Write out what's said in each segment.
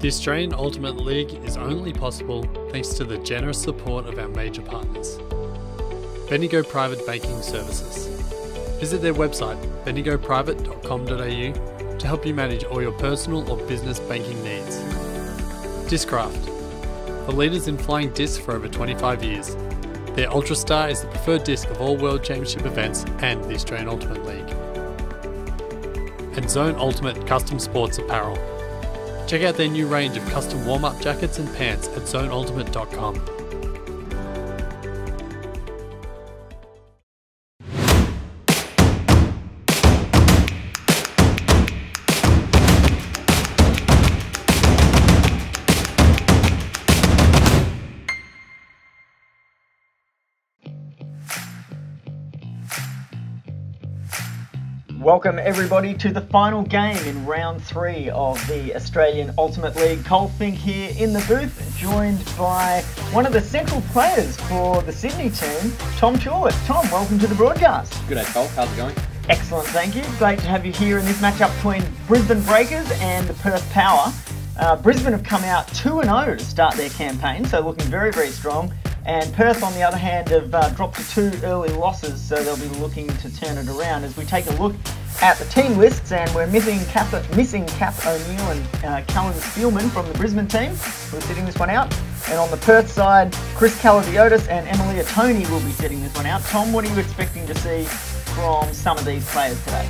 The Australian Ultimate League is only possible thanks to the generous support of our major partners. Bendigo Private Banking Services. Visit their website bendigoprivate.com.au to help you manage all your personal or business banking needs. Discraft. The leaders in flying discs for over 25 years. Their Ultrastar is the preferred disc of all World Championship events and the Australian Ultimate League. And Zone Ultimate Custom Sports Apparel. Check out their new range of custom warm-up jackets and pants at zoneultimate.com. Welcome everybody to the final game in round 3 of the Australian Ultimate League. Cole Fink here in the booth, joined by one of the central players for the Sydney team, Tom Chorlett. Tom, welcome to the broadcast. Good day, Cole. How's it going? Excellent, thank you. Great to have you here in this matchup between Brisbane Breakers and the Perth Power. Brisbane have come out 2-0 to start their campaign, so looking very, very strong. And Perth, on the other hand, have dropped to 2 early losses, so they'll be looking to turn it around. As we take a look at the team lists, and we're missing Cap O'Neill and Callum Spielman from the Brisbane team, who are sitting this one out. And on the Perth side, Chris Caladiotis and Emilia Tony will be sitting this one out. Tom, what are you expecting to see from some of these players today?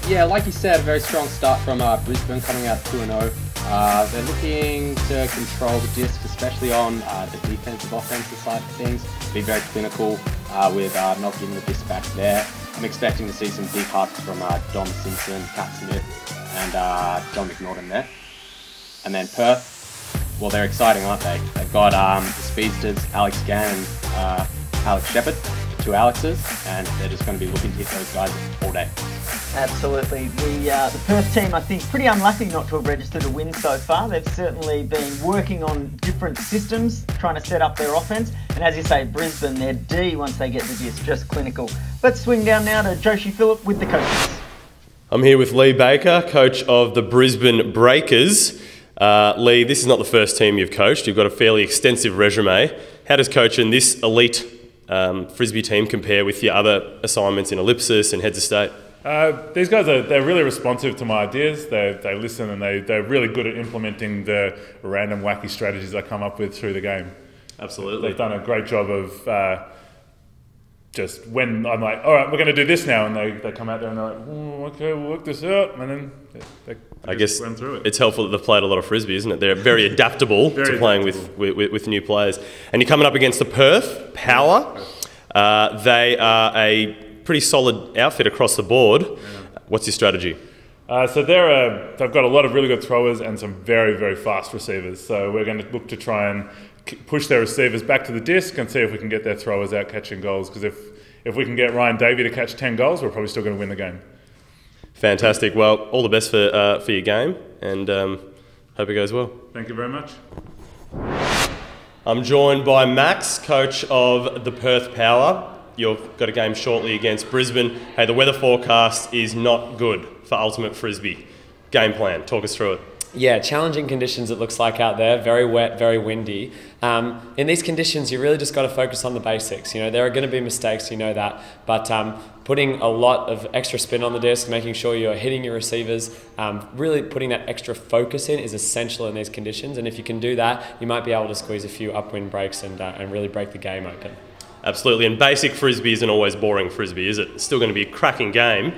Yeah, like you said, a very strong start from Brisbane, coming out 2-0. They're looking to control the disc, especially on the defensive, offensive side of things. Be very clinical with not giving the disc back there. I'm expecting to see some big huts from Dom Simpson, Kat Smith, and John McNaughton there. And then Perth, well, they're exciting, aren't they? They've got the speedsters, Alex Gann and Alex Shepherd, 2 Alexes, and they're just going to be looking to hit those guys all day. Absolutely. The Perth team, I think, pretty unlucky not to have registered a win so far. They've certainly been working on different systems, trying to set up their offense. And as you say, Brisbane, their D, once they get the disc, just clinical. Let's swing down now to Joshi Phillip with the coaches. I'm here with Lee Baker, coach of the Brisbane Breakers. Lee, this is not the first team you've coached. You've got a fairly extensive resume. How does coaching this elite Frisbee team compare with your other assignments in Ellipsis and Heads of State? These guys they're really responsive to my ideas. They listen, and they're really good at implementing the random wacky strategies I come up with through the game. Absolutely. They've done a great job of just when I'm like, all right, we're going to do this now, and they come out there and they're like, okay, we'll work this out, and then they I guess run through it. It's helpful that they've played a lot of Frisbee, isn't it? They're very adaptable to playing with new players. And you're coming up against the Perth Power. They are a pretty solid outfit across the board. Yeah. What's your strategy? So they've got a lot of really good throwers and some very, very fast receivers. So we're going to look to try and push their receivers back to the disc and see if we can get their throwers out catching goals. Because if we can get Ryan Davey to catch 10 goals, we're probably still going to win the game. Fantastic. Well, all the best for your game, and hope it goes well. Thank you very much. I'm joined by Max, coach of the Perth Power. You've got a game shortly against Brisbane. Hey, the weather forecast is not good for Ultimate Frisbee. Game plan, talk us through it. Yeah, challenging conditions it looks like out there, very wet, very windy. In these conditions, you really just got to focus on the basics. You know, there are going to be mistakes, you know that, but putting a lot of extra spin on the disc, making sure you're hitting your receivers, really putting that extra focus in is essential in these conditions. And if you can do that, you might be able to squeeze a few upwind breaks and really break the game open. Absolutely, and basic Frisbee isn't always boring Frisbee, is it? It's still going to be a cracking game.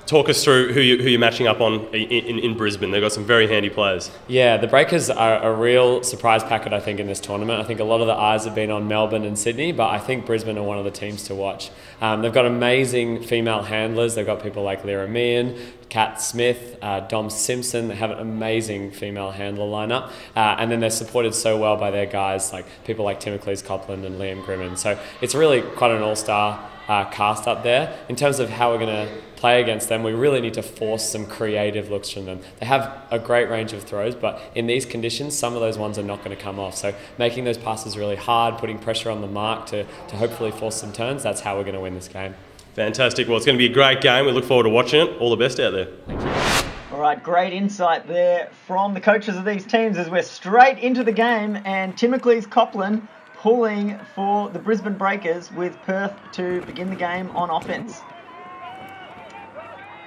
Talk us through who you're matching up on in Brisbane. They've got some very handy players. Yeah, the Breakers are a real surprise packet, I think, in this tournament. I think a lot of the eyes have been on Melbourne and Sydney, but I think Brisbane are one of the teams to watch. They've got amazing female handlers. They've got people like Lyra Meehan, Kat Smith, Dom Simpson. They have an amazing female handler lineup. And then they're supported so well by their guys, like people like TIMOCLES, COPLAND and Liam Grimman. So it's really quite an all-star cast up there. In terms of how we're going to play against them, we really need to force some creative looks from them. They have a great range of throws, but in these conditions, some of those ones are not going to come off. So making those passes really hard, putting pressure on the mark to hopefully force some turns, that's how we're going to win this game. Fantastic. Well, it's going to be a great game. We look forward to watching it. All the best out there. Thank you. All right, great insight there from the coaches of these teams as we're straight into the game, and TIMOCLES COPLAND pulling for the Brisbane Breakers with Perth to begin the game on offense.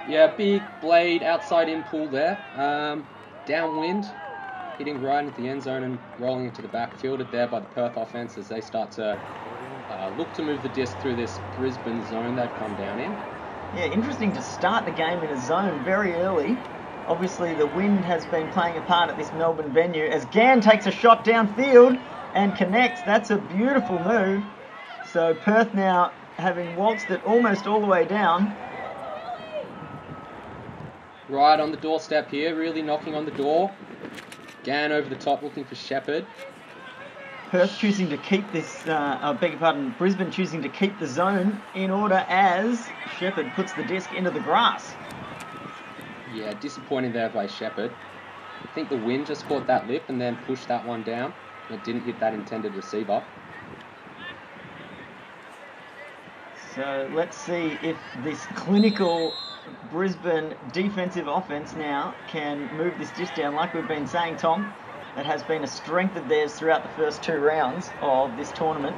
Yeah, big blade outside in pull there. Downwind, hitting right into the end zone and rolling into the back. Fielded there by the Perth offense as they start to look to move the disc through this Brisbane zone they've come down in. Yeah, interesting to start the game in a zone very early. Obviously, the wind has been playing a part at this Melbourne venue as Gann takes a shot downfield and connects. That's a beautiful move. So Perth now having waltzed it almost all the way down. Right on the doorstep here, really knocking on the door. Gann over the top looking for Shepherd. Perth choosing to keep this, Brisbane choosing to keep the zone in order as Shepherd puts the disc into the grass. Yeah, disappointing there by Shepherd. I think the wind just caught that lip and then pushed that one down. It didn't hit that intended receiver. So let's see if this clinical Brisbane defensive offense now can move this disc down. Like we've been saying, Tom, that has been a strength of theirs throughout the first 2 rounds of this tournament.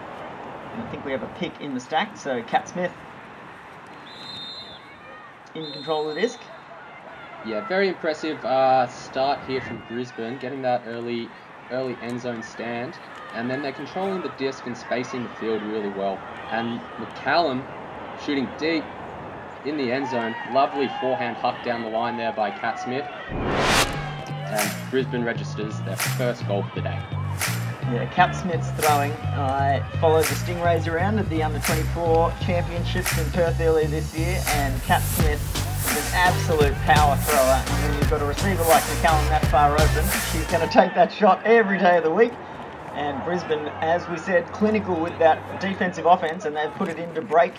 And I think we have a pick in the stack. So Cat Smith in control of the disc. Yeah, very impressive start here from Brisbane, getting that early end zone stand. And then they're controlling the disc and spacing the field really well. And McCallum shooting deep in the end zone. Lovely forehand huck down the line there by Cat Smith. And Brisbane registers their first goal for the day. Yeah, Cat Smith's throwing. I followed the Stingrays around at the Under-24 Championships in Perth earlier this year, and Cat Smith is an absolute power thrower. And when you've got a receiver like McCallum that far open, she's going to take that shot every day of the week. And Brisbane, as we said, clinical with that defensive offense, and they've put it in to break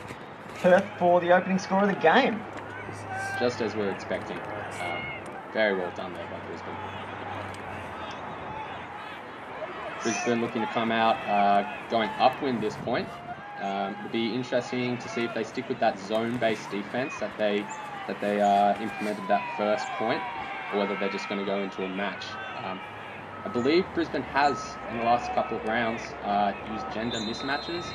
Perth for the opening score of the game. Just as we were expecting. Very well done there by Brisbane. Brisbane looking to come out going upwind this point. It'll be interesting to see if they stick with that zone-based defense that they implemented that first point, or whether they're just going to go into a match. I believe Brisbane has, in the last couple of rounds, used gender mismatches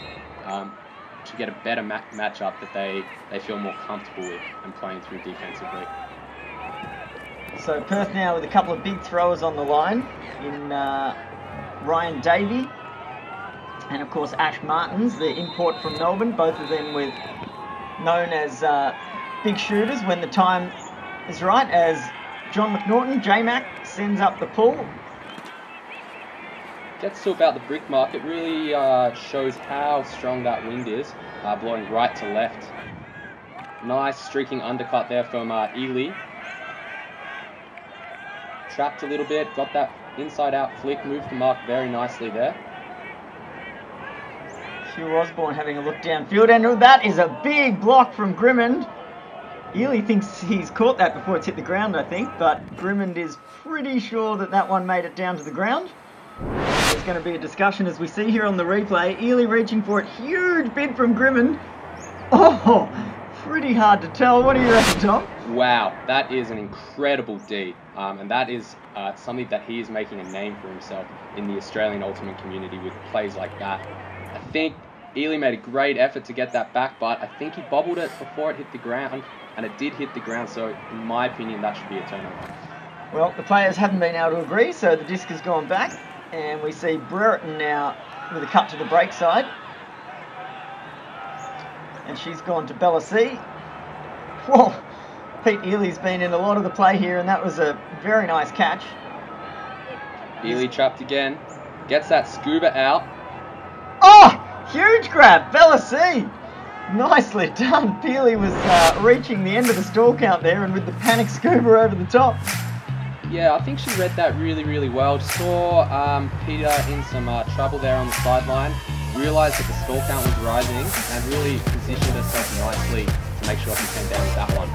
to get a better matchup that they feel more comfortable with and playing through defensively. So Perth now with a couple of big throwers on the line in Ryan Davey and of course Ash Martins, the import from Melbourne, both of them known as big shooters when the time is right, as John McNaughton, J-Mac, sends up the pull. Gets to about the brick mark. It really shows how strong that wind is, blowing right to left. Nice streaking undercut there from Ely. Trapped a little bit, got that inside out flick, moved the mark very nicely there. Hugh Osborne having a look downfield, and that is a big block from Grimmond. Ely thinks he's caught that before it's hit the ground, I think, but Grimmond is pretty sure that that one made it down to the ground. There's going to be a discussion as we see here on the replay. Ely reaching for it, huge bid from Grimmond. Oh, pretty hard to tell. What do you reckon, Tom? Wow, that is an incredible D, and that is something that he is making a name for himself in the Australian Ultimate community with plays like that. I think Ely made a great effort to get that back, but I think he bobbled it before it hit the ground, and it did hit the ground, so in my opinion that should be a turnover. Well, the players haven't been able to agree, so the disc has gone back, and we see Brereton now with a cut to the break side. And she's gone to Bella C. Whoa, Pete Ely's been in a lot of the play here, and that was a very nice catch. Ely trapped again, gets that scuba out. Oh, huge grab, Bella C. Nicely done. Peely was reaching the end of the stall count there, and with the panic scuba over the top. Yeah, I think she read that really, really well. Saw Peter in some trouble there on the sideline, realised that the stall count was rising, and really positioned herself nicely to make sure she came down with that one.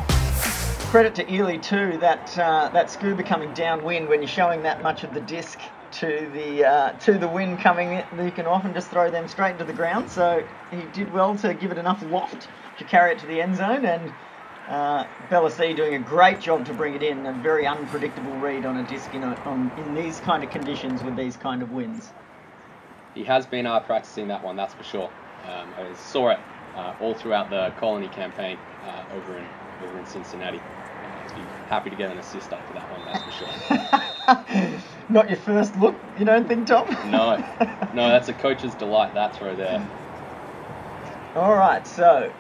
Credit to Ely too, that scuba coming downwind when you're showing that much of the disc to the wind coming in, you can often just throw them straight into the ground. So he did well to give it enough loft to carry it to the end zone, and Bella C doing a great job to bring it in. A very unpredictable read on a disc in these kind of conditions with these kind of winds. He has been practicing that one, that's for sure. I saw it all throughout the Colony campaign over in Cincinnati. I'd be happy to get an assist up for that one, that's for sure. Not your first look, you don't think, Tom? No, that's a coach's delight, that throw there. All right, so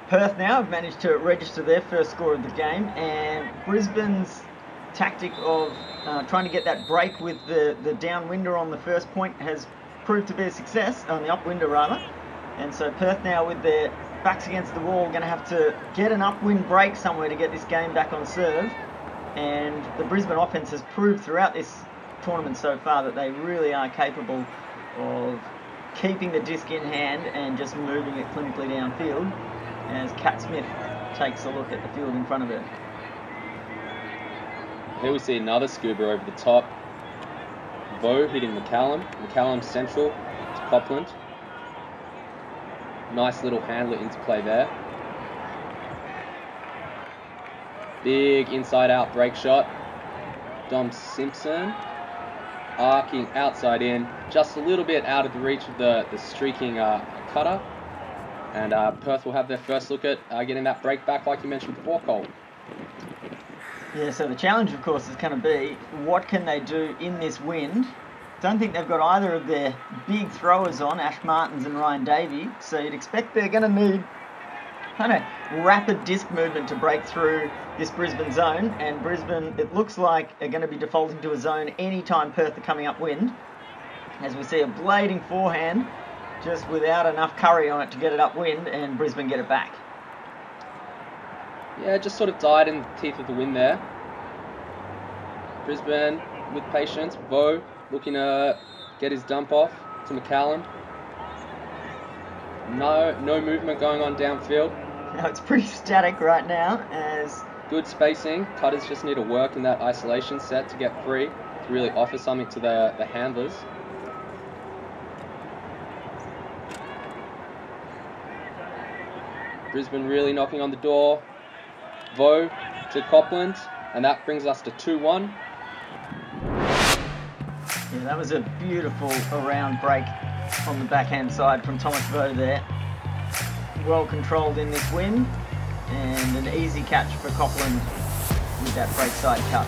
Perth now have managed to register their first score of the game, and Brisbane's tactic of trying to get that break with the downwinder on the first point has proved to be a success, on the upwinder rather. And so Perth now, with their backs against the wall, going to have to get an upwind break somewhere to get this game back on serve. And the Brisbane offense has proved throughout this tournament so far that they really are capable of keeping the disc in hand and just moving it clinically downfield, as Kat Smith takes a look at the field in front of her. Here we see another scuba over the top. Bow hitting McCallum central to Copland. Nice little handler interplay there. Big inside out break shot. Dom Simpson arcing outside in, just a little bit out of the reach of the streaking cutter. And Perth will have their first look at getting that break back, like you mentioned before, Cole. Yeah, so the challenge, of course, is going to be what can they do in this wind. Don't think they've got either of their big throwers on, Ash Martins and Ryan Davey, so you'd expect they're going to need kind of rapid disc movement to break through this Brisbane zone, and Brisbane, it looks like, are going to be defaulting to a zone anytime Perth are coming upwind, as we see a blading forehand just without enough curry on it to get it upwind, and Brisbane get it back. Yeah, just sort of died in the teeth of the wind there. Brisbane with patience. Bo looking to get his dump off to McCallum. No movement going on downfield. No, it's pretty static right now, as good spacing. Cutters just need to work in that isolation set to get free, to really offer something to the handlers. Brisbane really knocking on the door. Vo to Copland, and that brings us to 2-1. Yeah, that was a beautiful around break on the backhand side from Thomas Vo there. Well controlled in this wind, and an easy catch for Copland with that break side cut.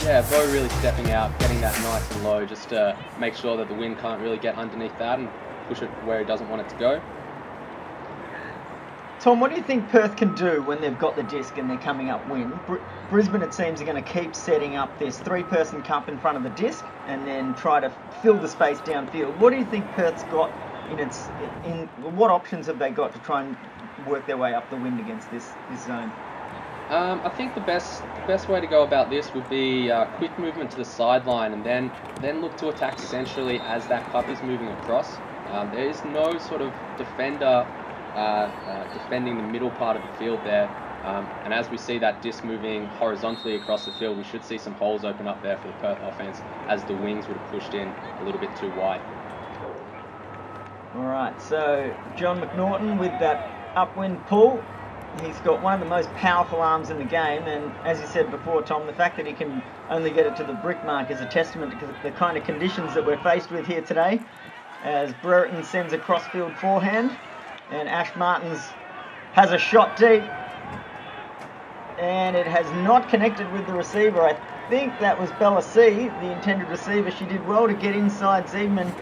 Yeah, Vo really stepping out, getting that nice and low, just to make sure that the wind can't really get underneath that and push it where he doesn't want it to go. Tom, what do you think Perth can do when they've got the disc and they're coming upwind? Brisbane, it seems, are going to keep setting up this three-person cup in front of the disc and then try to fill the space downfield. What do you think Perth's got what options have they got to try and work their way up the wind against this zone? I think the best way to go about this would be quick movement to the sideline, and then look to attack centrally as that cup is moving across. There is no sort of defender defending the middle part of the field there, and as we see that disc moving horizontally across the field, we should see some holes open up there for the Perth offense as the wings would have pushed in a little bit too wide. Alright, so John McNaughton with that upwind pull. He's got one of the most powerful arms in the game, and as you said before, Tom, the fact that he can only get it to the brick mark is a testament to the kind of conditions that we're faced with here today, as Brereton sends a crossfield forehand, and Ash Martins has a shot deep, and it has not connected with the receiver. I think that was Bella C, the intended receiver. She did well to get inside Ziegman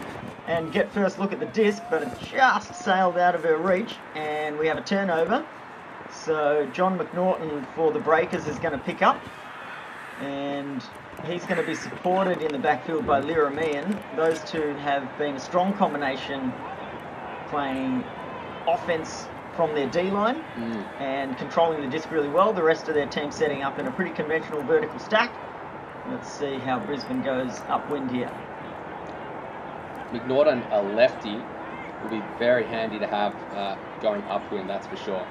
and get first look at the disc, but it just sailed out of her reach, and we have a turnover. So John McNaughton for the Breakers is going to pick up, and he's going to be supported in the backfield by Lyra Meehan. Those two have been a strong combination, playing offense from their D-line and controlling the disc really well. The rest of their team setting up in a pretty conventional vertical stack. Let's see how Brisbane goes upwind here. McNaughton, a lefty, will be very handy to have going upwind, that's for sure.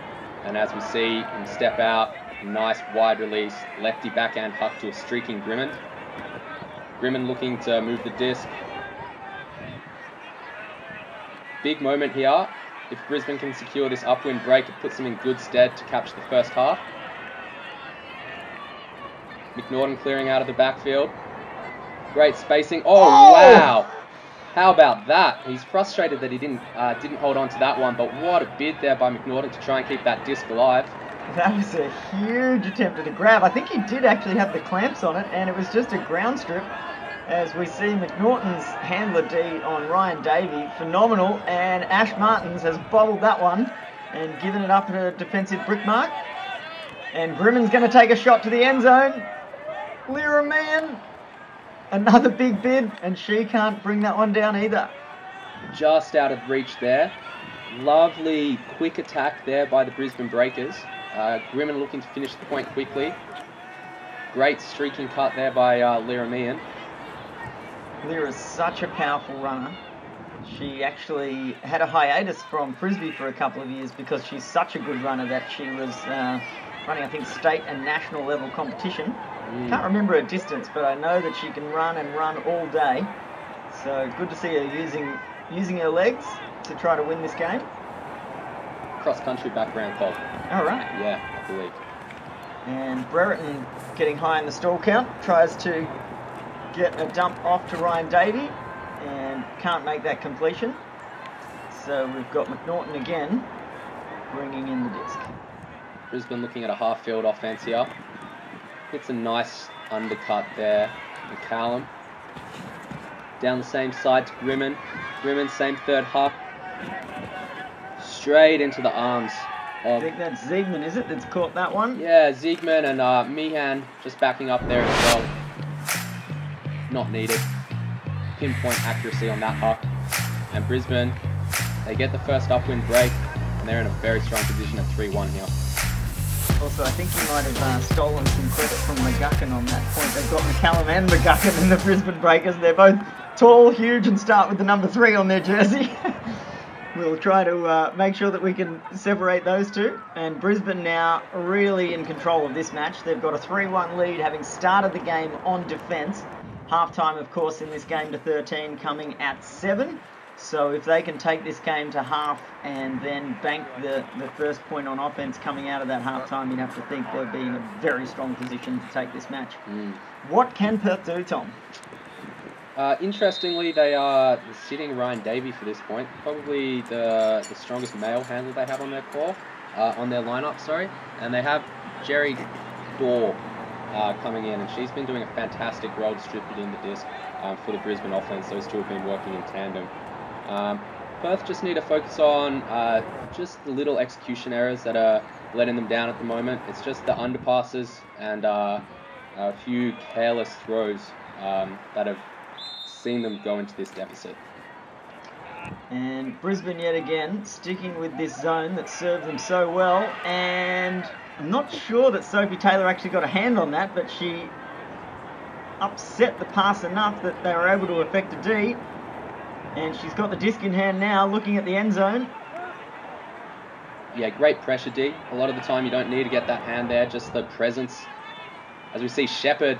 And as we see him step out, nice wide release, lefty backhand huck to a streaking Grimond. Grimond looking to move the disc. Big moment here. If Brisbane can secure this upwind break, it puts them in good stead to capture the first half. McNaughton clearing out of the backfield. Great spacing. Oh, wow! How about that? He's frustrated that he didn't hold on to that one, but what a bid there by McNaughton to try and keep that disc alive. That was a huge attempt at a grab. I think he did actually have the clamps on it, and it was just a ground strip. As we see McNaughton's handler D on Ryan Davey, phenomenal, and Ash Martins has bobbled that one and given it up at a defensive brick mark. And Grimmon's going to take a shot to the end zone. Lyra Meehan, another big bid, and she can't bring that one down either. Just out of reach there. Lovely quick attack there by the Brisbane Breakers. Grimmon looking to finish the point quickly. Great streaking cut there by Lyra Meehan. Lyra's such a powerful runner. She actually had a hiatus from Frisbee for a couple of years because she's such a good runner that she was running, I think, state and national level competition. Can't remember her distance, but I know that she can run and run all day. So good to see her using her legs to try to win this game. Cross-country background, Colt. All right. Yeah, I believe. And Brereton getting high in the stall count, tries to get a dump off to Ryan Davey and can't make that completion. So we've got McNaughton again bringing in the disc. Brisbane looking at a half-field offense here. Hits a nice undercut there. McCallum. Down the same side to Grimmon. Grimmon, same third half. Straight into the arms of... I think that's Ziegman, is it, that's caught that one? Yeah, Ziegman and Meehan just backing up there as well. Not needed. Pinpoint accuracy on that huck. And Brisbane, they get the first upwind break, and they're in a very strong position at 3-1 here. Also, I think he might have stolen some credit from McGuckin on that point. They've got McCallum and McGuckin in the Brisbane Breakers. They're both tall, huge, and start with the number 3 on their jersey. We'll try to make sure that we can separate those two. And Brisbane now really in control of this match. They've got a 3-1 lead, having started the game on defence. Half-time, of course, in this game to 13 coming at 7. So if they can take this game to half and then bank the first point on offence coming out of that half-time, you'd have to think they'll be in a very strong position to take this match. What can Perth do, Tom? Interestingly, they are sitting Ryan Davey for this point. Probably the strongest male handler they have on their lineup, sorry. And they have Jerry Dorr coming in, and she's been doing a fantastic role distributing the disc for the Brisbane offense. Those two have been working in tandem. Perth just need to focus on just the little execution errors that are letting them down at the moment. It's just the underpasses and a few careless throws that have seen them go into this deficit. And Brisbane yet again sticking with this zone that served them so well, and I'm not sure that Sophie Taylor actually got a hand on that, but she upset the pass enough that they were able to effect a D. And she's got the disc in hand now, looking at the end zone. Yeah, great pressure, D. A lot of the time you don't need to get that hand there, just the presence. As we see Shepherd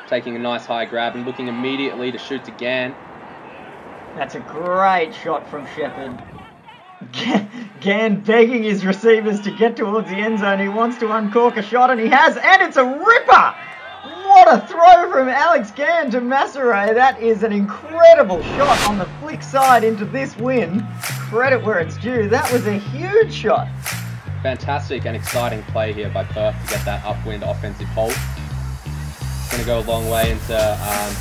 taking a nice high grab and looking immediately to shoot to Gann. That's a great shot from Shepherd. Gann begging his receivers to get towards the end zone. He wants to uncork a shot, and he has, and it's a ripper! What a throw from Alex Gann to Masseray. That is an incredible shot on the flick side into this win. Credit where it's due. That was a huge shot. Fantastic and exciting play here by Perth to get that upwind offensive hold. It's going to go a long way into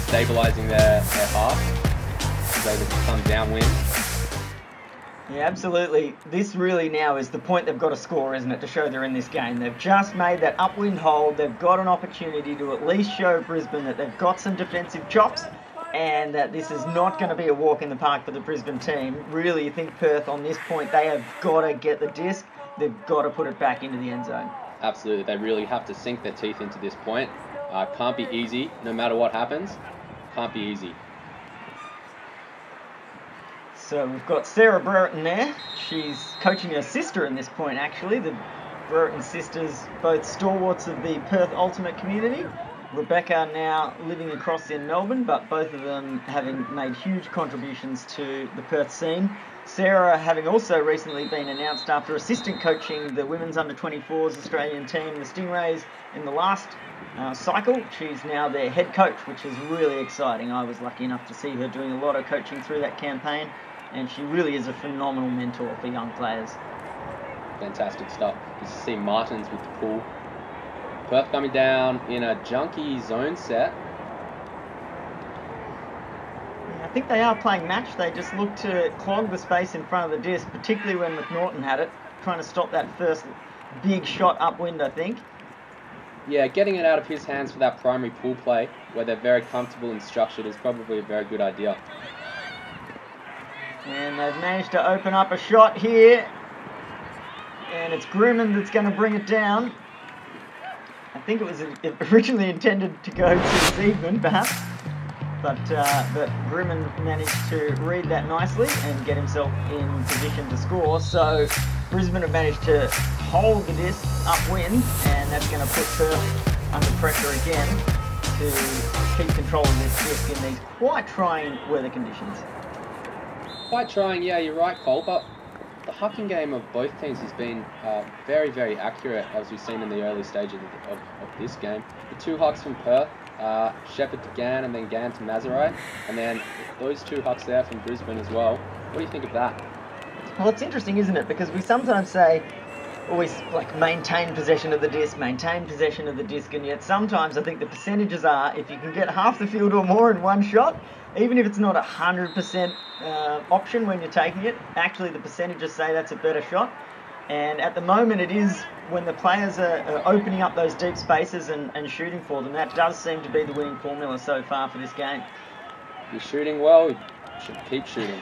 stabilising their half so they become downwind. Yeah, absolutely. This really now is the point they've got to score, isn't it, to show they're in this game. They've just made that upwind hold. They've got an opportunity to at least show Brisbane that they've got some defensive chops and that this is not going to be a walk in the park for the Brisbane team. Really, you think Perth on this point, they have got to get the disc. They've got to put it back into the end zone. Absolutely. They really have to sink their teeth into this point. Can't be easy, no matter what happens. Can't be easy. So we've got Sarah Brereton there. She's coaching her sister in this point, actually. The Brereton sisters, both stalwarts of the Perth Ultimate community. Rebecca now living across in Melbourne, but both of them having made huge contributions to the Perth scene. Sarah having also recently been announced after assistant coaching the women's under-24s Australian team, the Stingrays, in the last cycle. She's now their head coach, which is really exciting. I was lucky enough to see her doing a lot of coaching through that campaign, and she really is a phenomenal mentor for young players. Fantastic stuff. You see Martins with the pull. Perth coming down in a junky zone set. I think they are playing match. They just look to clog the space in front of the disc, particularly when McNaughton had it, trying to stop that first big shot upwind, I think. Yeah, getting it out of his hands for that primary pull play, where they're very comfortable and structured, is probably a very good idea. And they've managed to open up a shot here. And it's Grimman that's going to bring it down. I think it was originally intended to go to Seidman, perhaps. But Grimman managed to read that nicely and get himself in position to score. So Brisbane have managed to hold the disc upwind, and that's going to put Perth under pressure again to keep control of this disc in these quite trying weather conditions. Quite trying, yeah, you're right, Cole, but the hucking game of both teams has been very, very accurate, as we've seen in the early stages of this game. The two hucks from Perth, Shepherd to Gann and then Gann to Mazerai, and then those two hucks there from Brisbane as well. What do you think of that? Well, it's interesting, isn't it? Because we sometimes say, always like maintain possession of the disc, and yet sometimes I think the percentages are, if you can get half the field or more in one shot, even if it's not 100% option when you're taking it, actually the percentages say that's a better shot. And at the moment it is, when the players are opening up those deep spaces and shooting for them, that does seem to be the winning formula so far for this game. You're shooting well, you should keep shooting.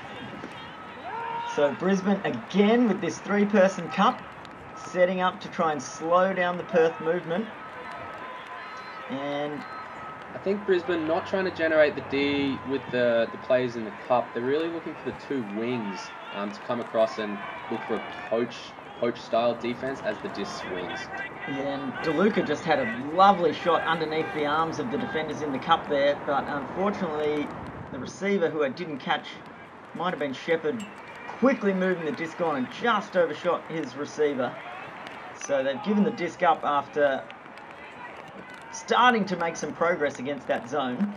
So Brisbane again with this three-person cup, setting up to try and slow down the Perth movement. And I think Brisbane not trying to generate the D with the players in the cup. They're really looking for the two wings to come across and look for a poach-style defense as the disc swings. Yeah, and DeLuca just had a lovely shot underneath the arms of the defenders in the cup there, but unfortunately the receiver, who I didn't catch, might have been Shepherd, quickly moving the disc on and just overshot his receiver. So they've given the disc up after starting to make some progress against that zone.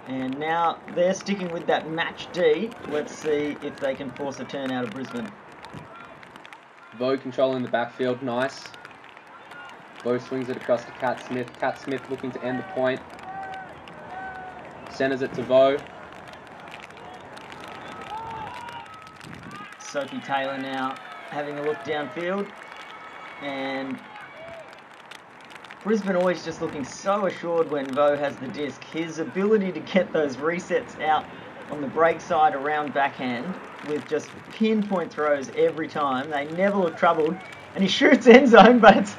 And now they're sticking with that match D. Let's see if they can force a turn out of Brisbane. Vo controlling the backfield, nice. Vo swings it across to Cat Smith. Cat Smith looking to end the point. Centers it to Vo. Sophie Taylor now having a look downfield. And Brisbane always just looking so assured when Vo has the disc. His ability to get those resets out on the break side around backhand with just pinpoint throws every time. They never look troubled. And he shoots end zone, but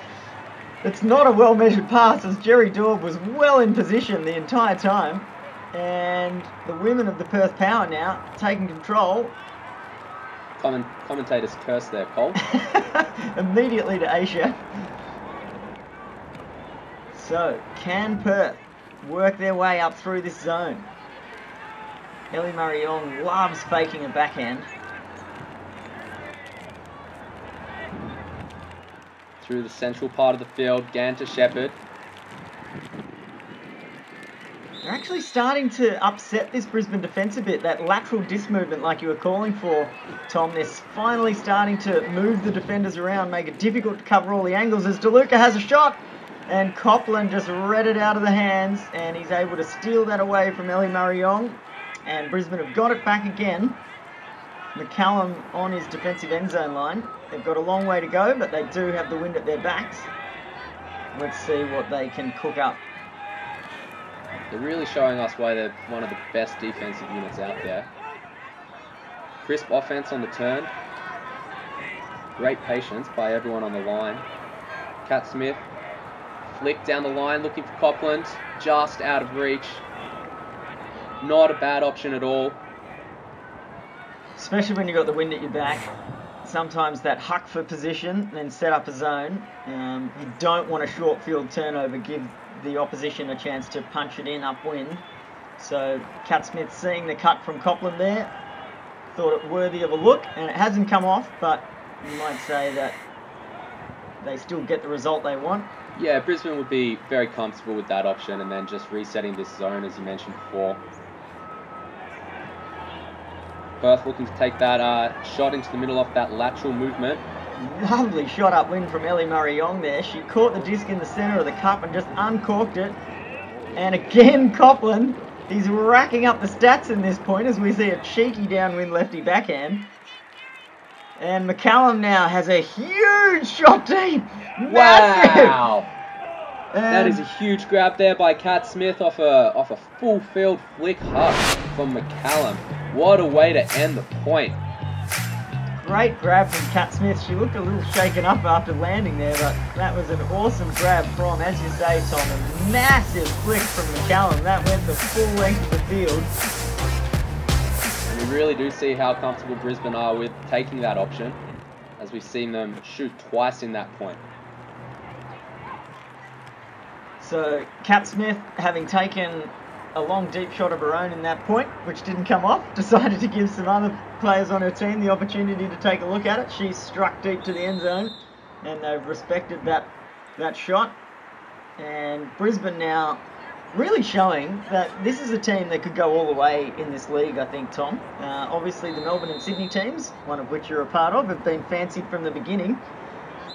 it's not a well-measured pass, as Jerry Daub was well in position the entire time. And the women of the Perth Power now taking control. Commentators curse there, Cole. Immediately to Asia. So, can Perth work their way up through this zone? Ellie Marion loves faking a backhand. Through the central part of the field, Gann to Shepherd. They're actually starting to upset this Brisbane defence a bit. That lateral disc movement like you were calling for, Tom. They're finally starting to move the defenders around, make it difficult to cover all the angles as DeLuca has a shot. And Copland just read it out of the hands, and he's able to steal that away from Ellie Marion. And Brisbane have got it back again. McCallum on his defensive end zone line. They've got a long way to go, but they do have the wind at their backs. Let's see what they can cook up. They're really showing us why they're one of the best defensive units out there. Crisp offense on the turn. Great patience by everyone on the line. Cat Smith. Flick down the line, looking for Copland. Just out of reach. Not a bad option at all. Especially when you've got the wind at your back. Sometimes that huck for position, then set up a zone. You don't want a short field turnover, give the opposition a chance to punch it in upwind. So Kat Smith seeing the cut from Copland there, thought it worthy of a look, and it hasn't come off, but you might say that they still get the result they want. Yeah, Brisbane would be very comfortable with that option and then just resetting this zone as you mentioned before. Perth looking to take that shot into the middle off that lateral movement. Lovely shot upwind from Ellie Murray-Yong there. She caught the disc in the centre of the cup and just uncorked it. And again, Copland, he's racking up the stats in this point as we see a cheeky downwind lefty backhand. And McCallum now has a huge shot deep. Massive! Wow! That is a huge grab there by Kat Smith off a full field flick hug from McCallum. What a way to end the point. Great grab from Kat Smith. She looked a little shaken up after landing there, but that was an awesome grab from, as you say, Tom, a massive flick from McCallum. That went the full length of the field. And we really do see how comfortable Brisbane are with taking that option, as we've seen them shoot twice in that point. So Kat Smith, having taken a long deep shot of her own in that point, which didn't come off, decided to give some other players on her team the opportunity to take a look at it. She struck deep to the end zone, and they've respected that shot. And Brisbane now really showing that this is a team that could go all the way in this league, I think, Tom. Obviously the Melbourne and Sydney teams, one of which you're a part of, have been fancied from the beginning.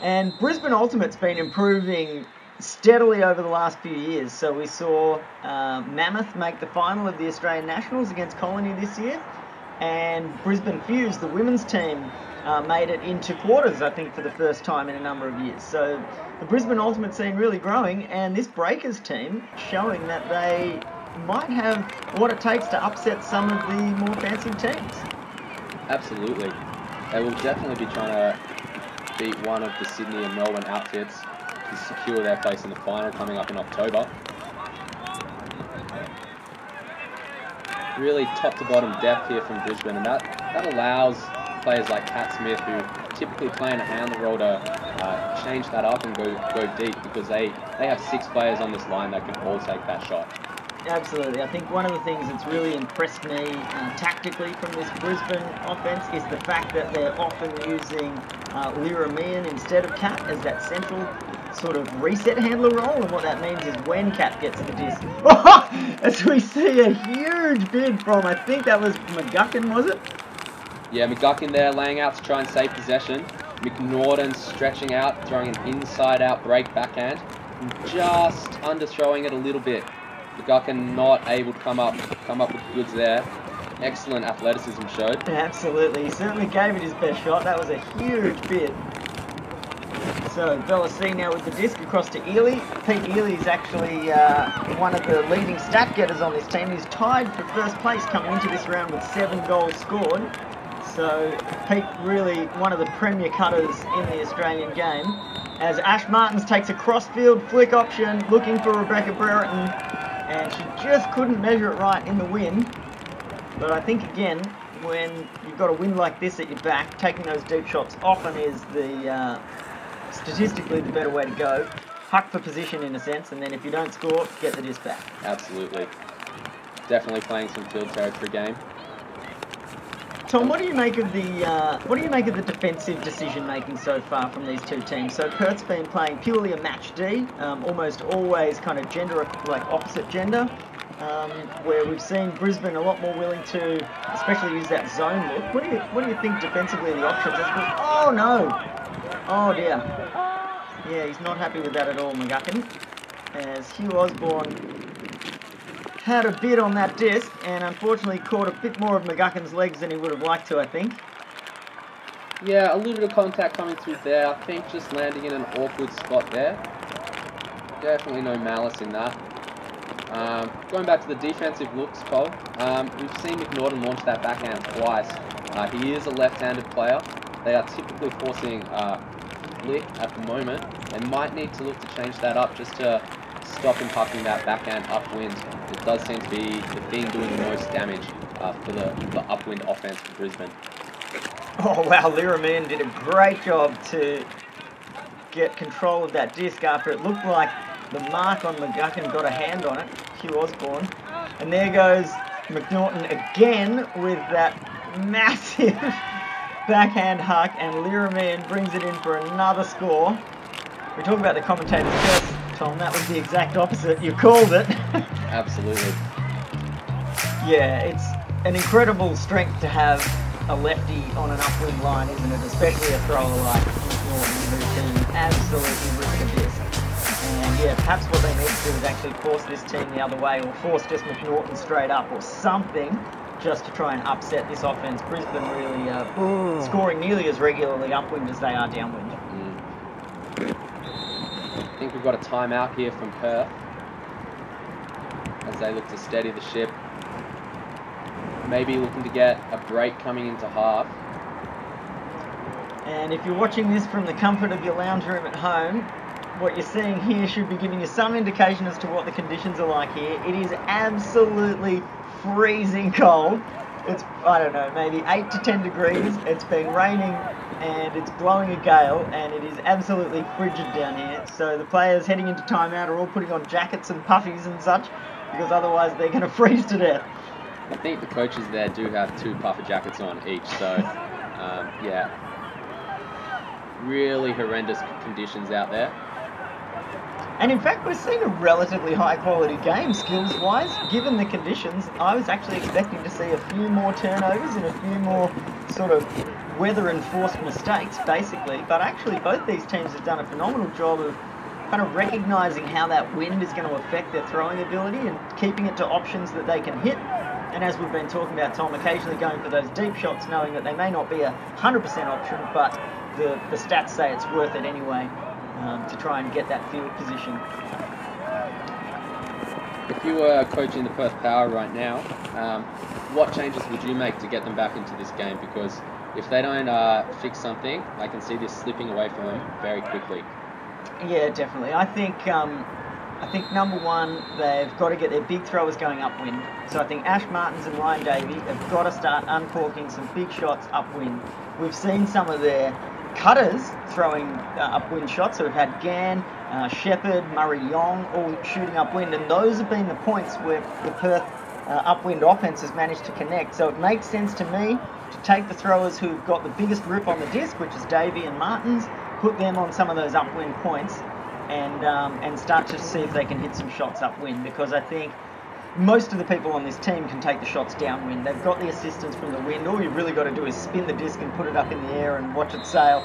And Brisbane Ultimate's been improving steadily over the last few years. So we saw Mammoth make the final of the Australian Nationals against Colony this year, and Brisbane Fuse, the women's team, made it into quarters, I think, for the first time in a number of years. So the Brisbane Ultimate scene really growing, and this Breakers team showing that they might have what it takes to upset some of the more fancied teams. Absolutely. They will definitely be trying to beat one of the Sydney and Melbourne outfits to secure their place in the final coming up in October. Really top to bottom depth here from Brisbane, and that allows players like Kat Smith, who typically play in a handler role, to change that up and go deep, because they have 6 players on this line that can all take that shot. Absolutely. I think one of the things that's really impressed me tactically from this Brisbane offense is the fact that they're often using Lyra Meehan instead of Kat as that central sort of reset handler role, and what that means is when Kat gets the disc, as we see a huge bid from, I think that was McGuckin, was it? Yeah, McGuckin there laying out to try and save possession. McNaughton stretching out, throwing an inside-out break backhand, and just underthrowing it a little bit. McGuckin not able to come up with the goods there. Excellent athleticism showed. Absolutely, he certainly gave it his best shot. That was a huge bid. So Bella C now with the disc across to Ely. Pete Ely is actually one of the leading stat getters on this team. He's tied for first place coming into this round with 7 goals scored. So Pete really one of the premier cutters in the Australian game. As Ash Martins takes a crossfield flick option, looking for Rebecca Brereton, and she just couldn't measure it right in the wind. But I think again, when you've got a wind like this at your back, taking those deep shots often is the statistically the better way to go. Huck for position in a sense, and then if you don't score, get the disc back. Absolutely. Definitely playing some field territory game. Tom, what do you make of the defensive decision making so far from these two teams? So Perth's been playing purely a match D, almost always kind of gender, like opposite gender, where we've seen Brisbane a lot more willing to, especially use that zone look. What do you think defensively the options? Oh no! Oh dear. Yeah, he's not happy with that at all, McGuckin. As Hugh Osborne had a bid on that disc and unfortunately caught a bit more of McGuckin's legs than he would have liked to, I think. Yeah, a little bit of contact coming through there. I think just landing in an awkward spot there. Definitely no malice in that. Going back to the defensive looks, Cole, we've seen McNaughton launch that backhand twice. He is a left-handed player. They are typically forcing flick at the moment. They might need to look to change that up just to stop him pucking that backhand upwind. It does seem to be the thing doing the most damage for the upwind offense for Brisbane. Oh wow, Lyra Meehan did a great job to get control of that disc after it looked like the mark on McGuckin got a hand on it, Hugh Osborne. And there goes McNaughton again with that massive backhand huck, and Liraman brings it in for another score. We talk about the commentator's curse, Tom, that was the exact opposite. You called it. Absolutely. Yeah, it's an incredible strength to have a lefty on an upwind line, isn't it? Especially a thrower like McNaughton, who can absolutely rip the disc. And yeah, perhaps what they need to do is actually force this team the other way, or force just McNaughton straight up, or something, just to try and upset this offense. Brisbane really scoring nearly as regularly upwind as they are downwind. I think we've got a timeout here from Perth as they look to steady the ship. Maybe looking to get a break coming into half. And if you're watching this from the comfort of your lounge room at home, what you're seeing here should be giving you some indication as to what the conditions are like here. It is absolutely freezing cold. It's, I don't know, maybe 8 to 10 degrees. It's been raining and it's blowing a gale, and it is absolutely frigid down here. So the players heading into timeout are all putting on jackets and puffies and such, because otherwise they're going to freeze to death. I think the coaches there do have 2 puffer jackets on each, so yeah, really horrendous conditions out there. And in fact, we're seeing a relatively high quality game skills-wise. Given the conditions, I was actually expecting to see a few more turnovers and a few more sort of weather-enforced mistakes, basically. But actually, both these teams have done a phenomenal job of kind of recognising how that wind is going to affect their throwing ability and keeping it to options that they can hit. And as we've been talking about, Tom, occasionally going for those deep shots, knowing that they may not be a 100% option, but the stats say it's worth it anyway. To try and get that field position. If you were coaching the Perth Power right now, what changes would you make to get them back into this game? Because if they don't fix something, I can see this slipping away from them very quickly. Yeah, definitely. I think number one, they've got to get their big throwers going upwind. So I think Ash Martins and Ryan Davey have got to start uncorking some big shots upwind. We've seen some of their cutters throwing upwind shots, so we've had Gann, Shepherd, Murray Yong all shooting upwind, and those have been the points where the Perth upwind offense has managed to connect. So it makes sense to me to take the throwers who've got the biggest grip on the disc, which is Davey and Martins, put them on some of those upwind points, and start to see if they can hit some shots upwind, because I think most of the people on this team can take the shots downwind. They've got the assistance from the wind. All you've really got to do is spin the disc and put it up in the air and watch it sail.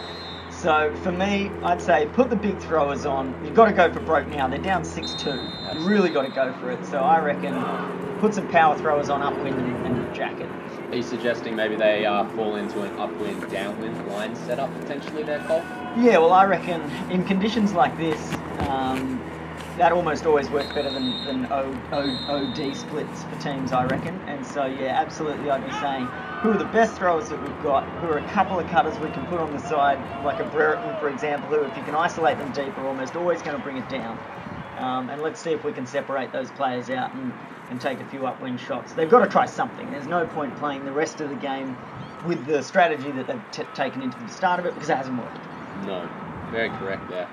So for me, I'd say put the big throwers on. You've got to go for broke now. They're down 6-2. You really got to go for it. So I reckon put some power throwers on upwind and jacket. Are you suggesting maybe they fall into an upwind, downwind line setup potentially there, Cole? Yeah, well, I reckon in conditions like this, that almost always works better than OD splits for teams, I reckon. And so, yeah, absolutely, I'd be saying who are the best throwers that we've got, who are a couple of cutters we can put on the side, like a Brereton, for example, who, if you can isolate them deep, are almost always going to bring it down. And let's see if we can separate those players out and take a few upwind shots. They've got to try something. There's no point playing the rest of the game with the strategy that they've taken into the start of it, because it hasn't worked. No, very correct there.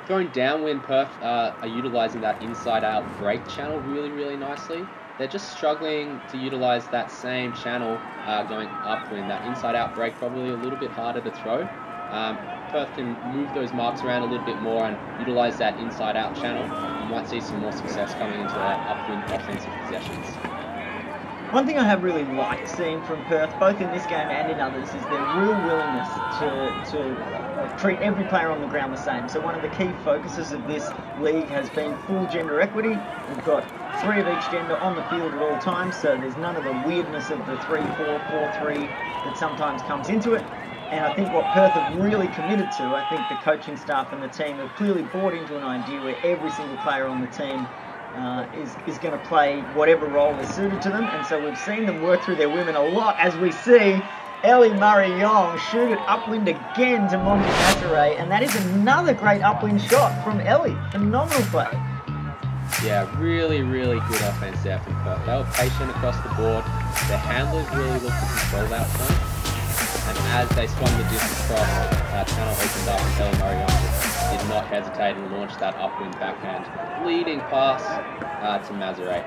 Throwing downwind, Perth are utilising that inside-out break channel really, really nicely. They're just struggling to utilise that same channel going upwind. That inside-out break probably a little bit harder to throw. Perth can move those marks around a little bit more and utilise that inside-out channel. You might see some more success coming into their upwind offensive possessions. One thing I have really liked seeing from Perth, both in this game and in others, is their real willingness to treat every player on the ground the same. So one of the key focuses of this league has been full gender equity. We've got 3 of each gender on the field at all times, so there's none of the weirdness of the 3-4, 4-3 that sometimes comes into it. And I think what Perth have really committed to, I think the coaching staff and the team have clearly bought into an idea where every single player on the team is going to play whatever role is suited to them. And so we've seen them work through their women a lot, as we see Ellie Murray-Yong shoot it upwind again to Monty Masseret, and that is another great upwind shot from Ellie. Phenomenal play. Yeah, really, really good offense there from Perth. They were patient across the board. Their handlers really looked to control that front. And as they swung the disc across, that channel opened up and Ellie Murray-Yong did not hesitate and launched that upwind backhand leading pass to Mazarate.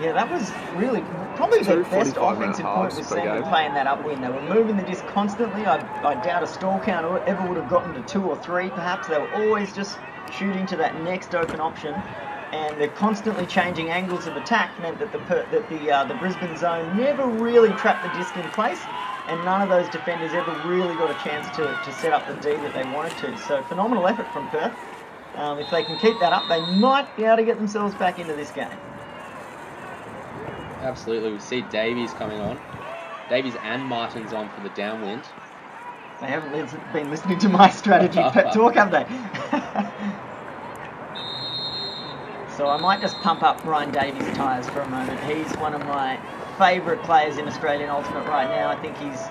Yeah, that was really probably the best offensive point we've seen them playing that upwind. They were moving the disc constantly. I doubt a stall count ever would have gotten to 2 or 3 perhaps. They were always just shooting to that next open option, and the constantly changing angles of attack meant that the Brisbane zone never really trapped the disc in place, and none of those defenders ever really got a chance to set up the D that they wanted to. So phenomenal effort from Perth. If they can keep that up, they might be able to get themselves back into this game. Absolutely. We see Davies coming on. Davies and Martin's on for the downwind. They haven't been listening to my strategy pep talk, have they? So I might just pump up Ryan Davies' tyres for a moment. He's one of my favourite players in Australian Ultimate right now. I think he's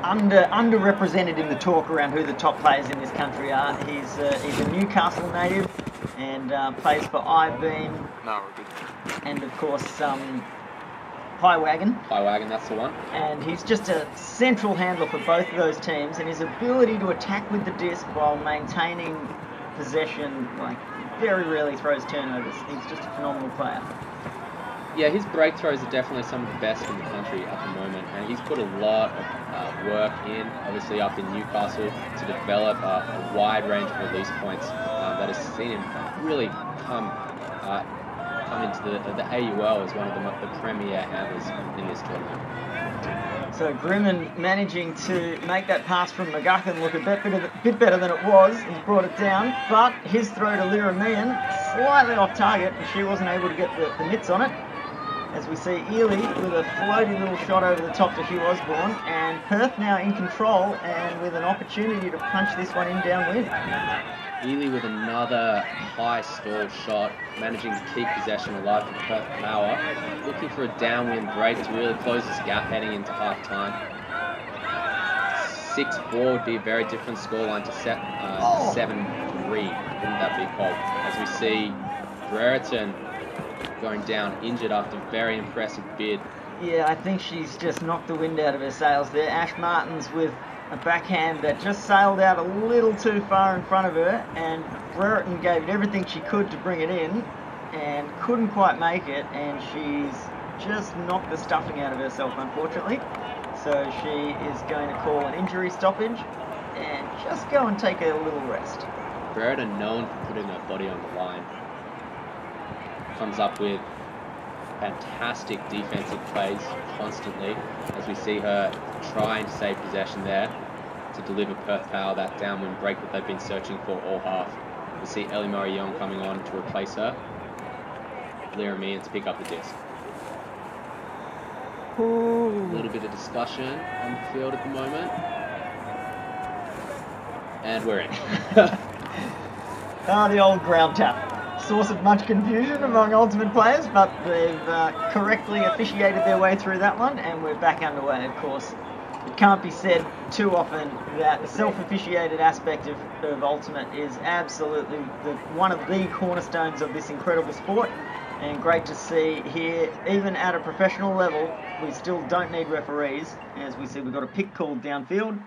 underrepresented in the talk around who the top players in this country are. He's a Newcastle native and plays for I-Beam. No, we're good. And of course, High Wagon. High Wagon, that's the one. And he's just a central handler for both of those teams, and his ability to attack with the disc while maintaining possession, like, very rarely throws turnovers. He's just a phenomenal player. Yeah, his break throws are definitely some of the best in the country at the moment, and he's put a lot of work in, obviously up in Newcastle, to develop a wide range of release points that has seen him really come into the AUL as one of the premier handlers in this tournament. So Grimman managing to make that pass from McGuckin look a bit better than it was. He's brought it down, but his throw to Lyra Meehan, slightly off target, and she wasn't able to get the mitts on it. As we see Ely with a floaty little shot over the top to Hugh Osborne, and Perth now in control and with an opportunity to punch this one in downwind. Ely with another high stall shot, managing to keep possession alive for Perth Power, looking for a downwind break to really close this gap heading into half time. 6-4 would be a very different scoreline to 7-3, wouldn't that be, Cobb? As we see Brereton going down injured after a very impressive bid. Yeah, I think she's just knocked the wind out of her sails there. Ash Martins with a backhand that just sailed out a little too far in front of her, and Brereton gave it everything she could to bring it in and couldn't quite make it, and she's just knocked the stuffing out of herself, unfortunately. So she is going to call an injury stoppage and just go and take a little rest. Brereton known for putting her body on the line. Comes up with fantastic defensive plays constantly, as we see her trying to save possession there to deliver Perth Power that downwind break that they've been searching for all half. We see Ellie Murray-Young coming on to replace her. Lyra Meehan to pick up the disc. Ooh. A little bit of discussion on the field at the moment. And we're in. The old ground tap. Source of much confusion among Ultimate players, but they've correctly officiated their way through that one, and we're back underway, of course. It can't be said too often that the self-officiated aspect of Ultimate is absolutely one of the cornerstones of this incredible sport, and great to see here, even at a professional level, we still don't need referees. As we see, we've got a pick called downfield.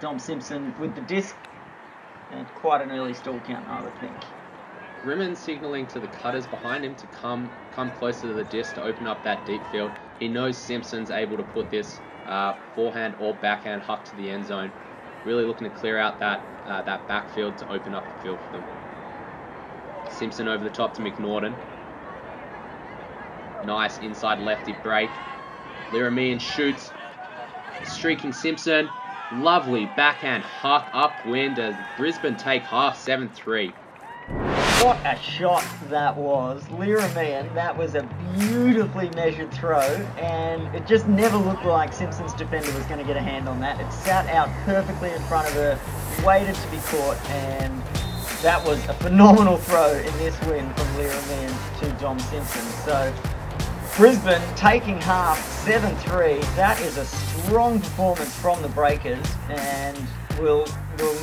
Dom Simpson with the disc, and quite an early stall count, I would think. Grimman signalling to the cutters behind him to come closer to the disc to open up that deep field. He knows Simpson's able to put this forehand or backhand huck to the end zone. Really looking to clear out that backfield to open up the field for them. Simpson over the top to McNaughton. Nice inside lefty break. Lyra Meehan shoots. Streaking Simpson. Lovely backhand huck upwind as Brisbane take half 7-3. What a shot that was. Lyra Meehan, that was a beautifully measured throw, and it just never looked like Simpson's defender was going to get a hand on that. It sat out perfectly in front of her, waited to be caught, and that was a phenomenal throw in this win from Lyra Meehan to Dom Simpson. So Brisbane taking half 7-3. That is a strong performance from the Breakers, and we'll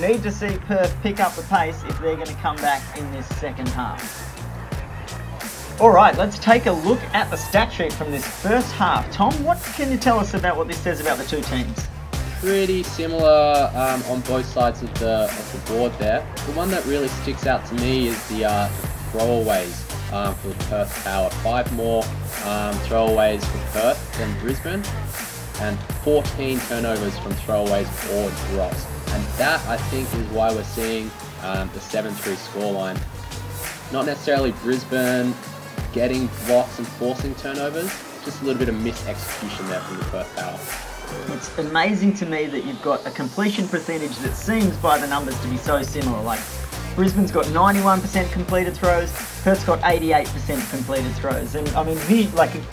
need to see Perth pick up the pace if they're going to come back in this second half. Alright, let's take a look at the stat sheet from this first half. Tom, what can you tell us about what this says about the two teams? pretty similar on both sides of the board there. The one that really sticks out to me is the throwaways for the Perth Power. 5 more throwaways for Perth than Brisbane, and 14 turnovers from throwaways or drops. And that, I think, is why we're seeing the 7-3 scoreline. Not necessarily Brisbane getting blocks and forcing turnovers, just a little bit of mis-execution there from the Perth Power. It's amazing to me that you've got a completion percentage that seems by the numbers to be so similar. Like, Brisbane's got 91% completed throws, Perth's got 88% completed throws. And I mean,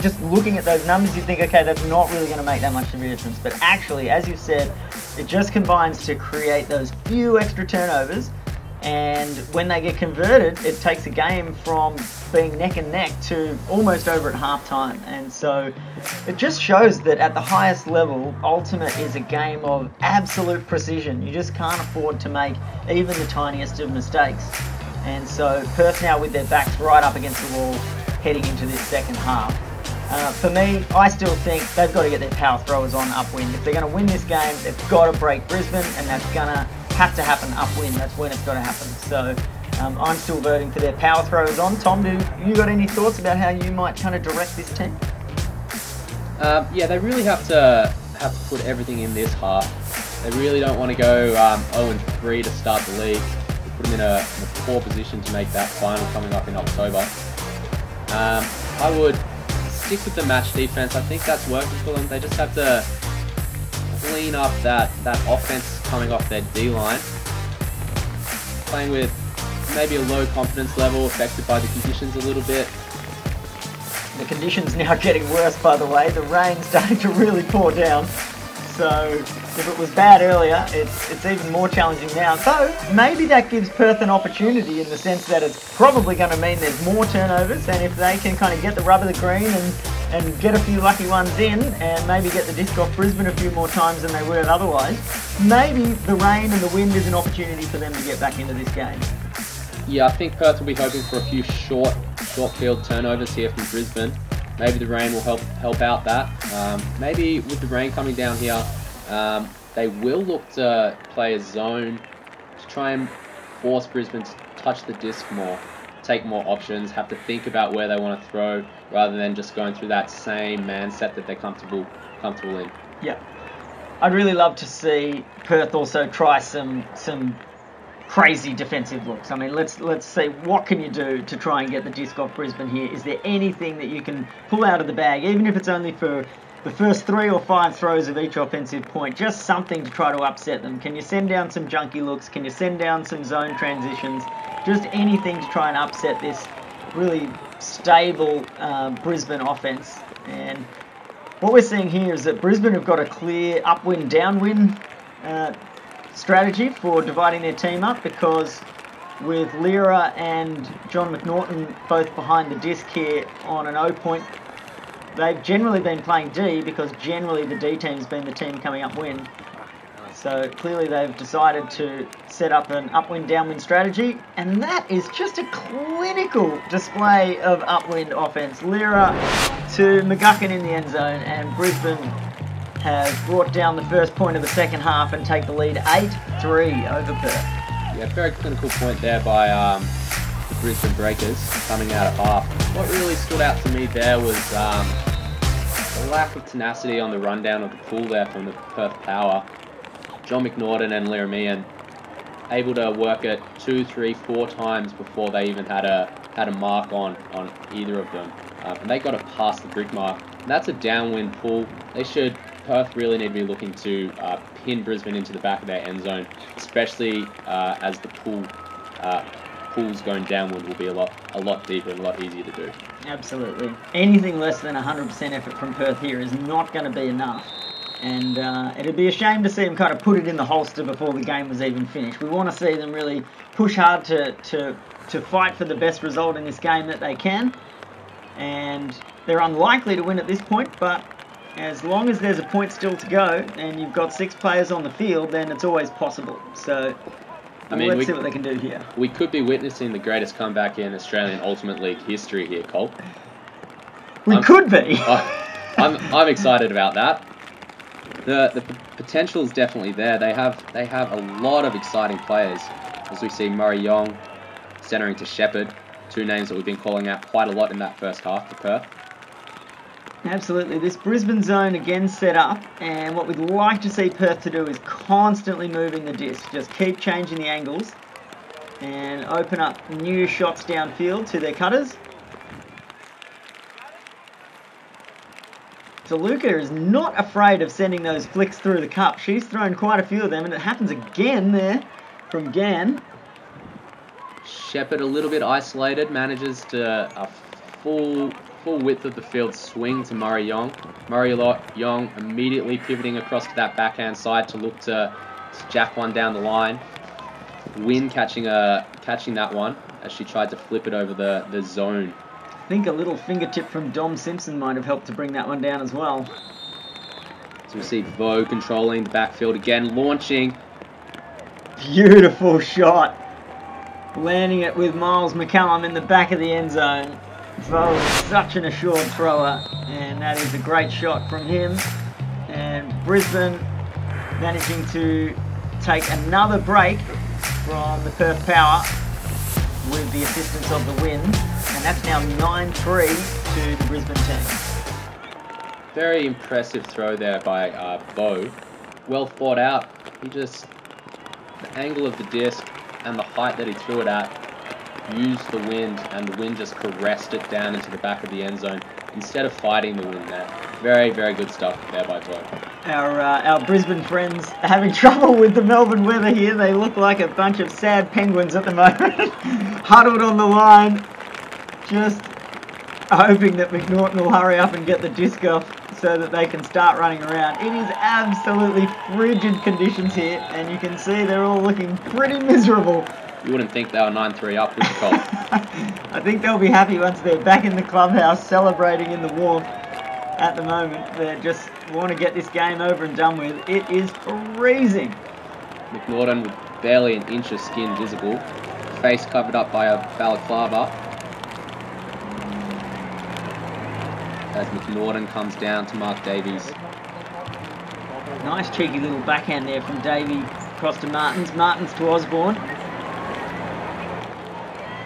just looking at those numbers, you think, okay, that's not really going to make that much of a difference. But actually, as you said, it just combines to create those few extra turnovers. And when they get converted, it takes a game from being neck and neck to almost over at half time. And so it just shows that at the highest level, Ultimate is a game of absolute precision. You just can't afford to make even the tiniest of mistakes. And so Perth now with their backs right up against the wall heading into this second half. For me, I still think they've got to get their power throwers on upwind. If they're going to win this game, they've got to break Brisbane, and that's going to have to happen upwind. That's when it's got to happen. So I'm still voting for their power throwers on. Tom, do you got any thoughts about how you might kind of direct this team? Yeah, they really have to put everything in this half. They really don't want to go 0-3 to start the league. Put them in a poor position to make that final coming up in October. I would stick with the match defense. I think that's working for them. They just have to clean up that offense coming off their D-line. Playing with maybe a low confidence level, affected by the conditions a little bit. The conditions now getting worse, by the way. The rain's starting to really pour down. So if it was bad earlier, it's even more challenging now. So maybe that gives Perth an opportunity in the sense that it's probably going to mean there's more turnovers, and if they can kind of get the rub of the green and get a few lucky ones in and maybe get the disc off Brisbane a few more times than they would have otherwise, maybe the rain and the wind is an opportunity for them to get back into this game. Yeah, I think Perth will be hoping for a few short field turnovers here from Brisbane. Maybe the rain will help out that. Maybe with the rain coming down here, they will look to play a zone to try and force Brisbane to touch the disc more, take more options, have to think about where they want to throw rather than just going through that same man set that they're comfortable in. Yeah, I'd really love to see Perth also try some crazy defensive looks. I mean, let's see, what can you do to try and get the disc off Brisbane here? Is there anything that you can pull out of the bag, even if it's only for the first 3 or 5 throws of each offensive point, just something to try to upset them? Can you send down some junky looks? Can you send down some zone transitions? Just anything to try and upset this really stable Brisbane offense. And what we're seeing here is that Brisbane have got a clear upwind, downwind strategy for dividing their team up, because with Lira and John McNaughton both behind the disc here on an O point, they've generally been playing D, because generally the D team's been the team coming upwind. So clearly they've decided to set up an upwind downwind strategy, and that is just a clinical display of upwind offense. Lira to McGuckin in the end zone, and Brisbane have brought down the first point of the second half and take the lead 8-3 over Perth. Yeah, very clinical point there by the Brisbane Breakers coming out of half. What really stood out to me there was the lack of tenacity on the rundown of the pool there from the Perth Power. John McNaughton and Liramian able to work it 2, 3, 4 times before they even had a mark on either of them. And they got it past the brick mark. And that's a downwind pool. Perth really need to be looking to pin Brisbane into the back of their end zone, especially as the pools going downwind will be a lot deeper and a lot easier to do. Absolutely. Anything less than 100% effort from Perth here is not going to be enough. And it'd be a shame to see them kind of put it in the holster before the game was even finished. We want to see them really push hard to fight for the best result in this game that they can. And they're unlikely to win at this point, but as long as there's a point still to go and you've got 6 players on the field, then it's always possible. So let's see what they can do here. We could be witnessing the greatest comeback in Australian Ultimate League history here, Colt. We could be. I'm excited about that. The potential is definitely there. They have a lot of exciting players, as we see Murray Yong centering to Shepherd, two names that we've been calling out quite a lot in that first half for Perth. Absolutely. This Brisbane zone again set up, and what we'd like to see Perth to do is constantly moving the disc. Just keep changing the angles and open up new shots downfield to their cutters. So Luca is not afraid of sending those flicks through the cup. She's thrown quite a few of them, and it happens again there from Gan. Shepherd a little bit isolated, manages to a full width of the field swing to Murray Yong. Murray Yong immediately pivoting across to that backhand side to look to jack one down the line. Wynn catching that one as she tried to flip it over the zone. I think a little fingertip from Dom Simpson might have helped to bring that one down as well. So we see Vo controlling the backfield again, launching. Beautiful shot. Landing it with Miles McCallum in the back of the end zone. Vo is such an assured thrower, and that is a great shot from him. And Brisbane managing to take another break from the Perth Power with the assistance of the Wind, and that's now 9-3 to the Brisbane team. Very impressive throw there by Vo. Well thought out. The angle of the disc and the height that he threw it at used the wind, and the wind just caressed it down into the back of the end zone instead of fighting the wind there. Very, very good stuff there by Vo. Our Brisbane friends are having trouble with the Melbourne weather here. They look like a bunch of sad penguins at the moment, huddled on the line, just hoping that McNaughton will hurry up and get the disc off so that they can start running around. It is absolutely frigid conditions here, and you can see they're all looking pretty miserable. You wouldn't think they were 9-3 up with the call. I think they'll be happy once they're back in the clubhouse celebrating in the warmth. At the moment, they just want to get this game over and done with. It is freezing. McNaughton with barely an inch of skin visible. Face covered up by a balaclava. As McNaughton comes down to mark Davies. Nice cheeky little backhand there from Davey across to Martins. Martins to Osborne.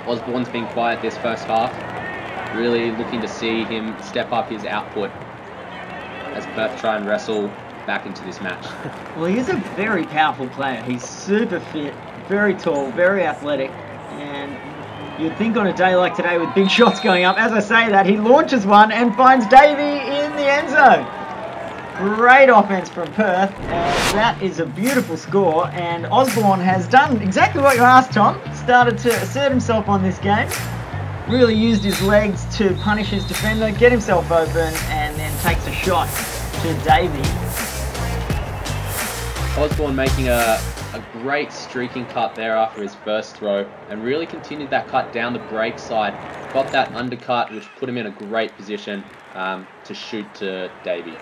Osborne's been quiet this first half. Really looking to see him step up his output as Perth try and wrestle back into this match. Well, he is a very powerful player. He's super fit, very tall, very athletic, and you'd think on a day like today with big shots going up, as I say that, he launches one and finds Davey in the end zone. Great offense from Perth, and that is a beautiful score, and Osborne has done exactly what you asked, Tom. Started to assert himself on this game, really used his legs to punish his defender, get himself open, and then takes a shot to Davey. Osborne making a great streaking cut there after his first throw, and really continued that cut down the break side. Got that undercut, which put him in a great position to shoot to Davey.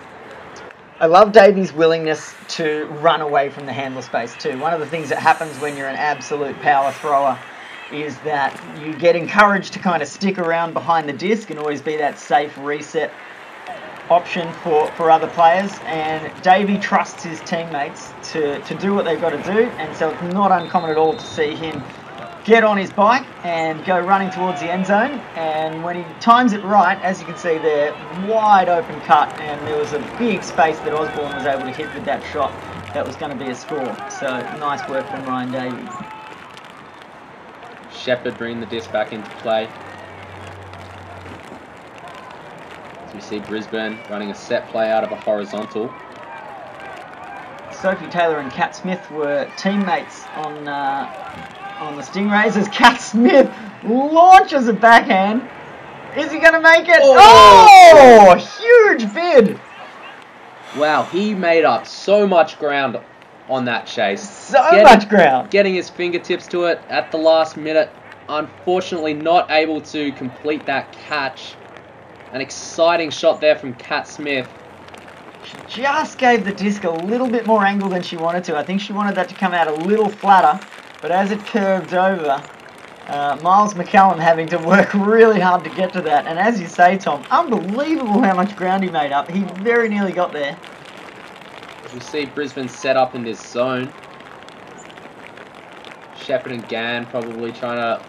I love Davey's willingness to run away from the handler space too. One of the things that happens when you're an absolute power thrower is that you get encouraged to kind of stick around behind the disc and always be that safe reset option for other players. And Davey trusts his teammates to do what they've got to do, and so it's not uncommon at all to see him get on his bike and go running towards the end zone, and when he times it right, as you can see there, wide open cut, and there was a big space that Osborne was able to hit with that shot. That was going to be a score, so nice work from Ryan Davey. Shepherd bringing the disc back into play. As we see Brisbane running a set play out of a horizontal. Sophie Taylor and Kat Smith were teammates on the Stingrays as Kat Smith launches a backhand. Is he going to make it? Oh, huge bid. Wow, he made up so much ground on that chase. So much ground. Getting his fingertips to it at the last minute. Unfortunately not able to complete that catch. An exciting shot there from Kat Smith. She just gave the disc a little bit more angle than she wanted to. I think she wanted that to come out a little flatter. But as it curved over, Miles McCallum having to work really hard to get to that. And as you say, Tom, unbelievable how much ground he made up. He very nearly got there. We see Brisbane set up in this zone. Shepherd and Gann probably trying to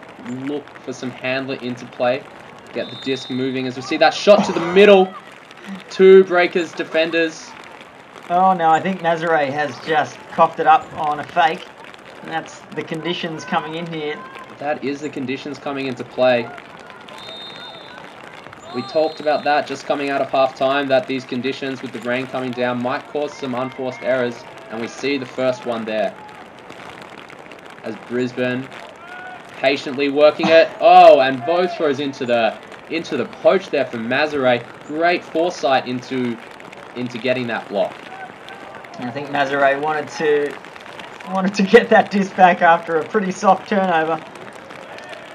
look for some handler interplay. Get the disc moving as we see that shot to the middle. 2 Breakers defenders. Oh no, I think Nazare has just coughed it up on a fake. And that's the conditions coming in here. That is the conditions coming into play. We talked about that just coming out of half-time, that these conditions with the rain coming down might cause some unforced errors, and we see the first one there. As Brisbane patiently working it. Oh, and both throws into the poach there from Nazare. Great foresight into getting that block. I think Nazare wanted to get that disc back after a pretty soft turnover.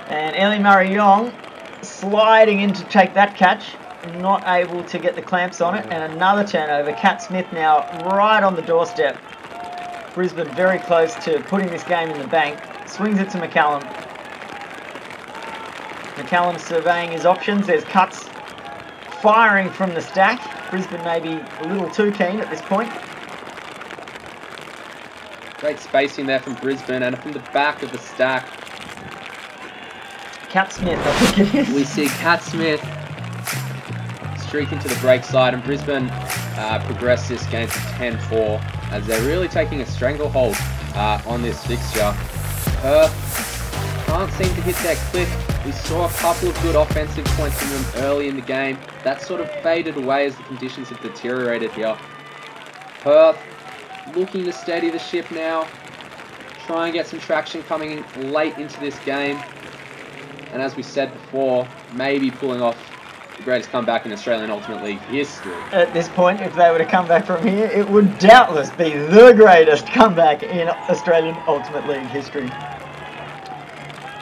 And Ellie Murray-Yong sliding in to take that catch, not able to get the clamps on it, and another turnover. Kat Smith now right on the doorstep. Brisbane very close to putting this game in the bank. Swings it to McCallum. McCallum surveying his options. There's cuts firing from the stack. Brisbane maybe a little too keen at this point. Great spacing there from Brisbane, and from the back of the stack. Kat Smith, I think it is. We see Kat Smith streaking to the break side, and Brisbane progress this game to 10-4 as they're really taking a stranglehold on this fixture. Perth can't seem to hit their clip. We saw a couple of good offensive points from them early in the game. That sort of faded away as the conditions have deteriorated here. Perth looking to steady the ship now, try and get some traction coming in late into this game. And as we said before, maybe pulling off the greatest comeback in Australian Ultimate League history. At this point, if they were to come back from here, it would doubtless be the greatest comeback in Australian Ultimate League history.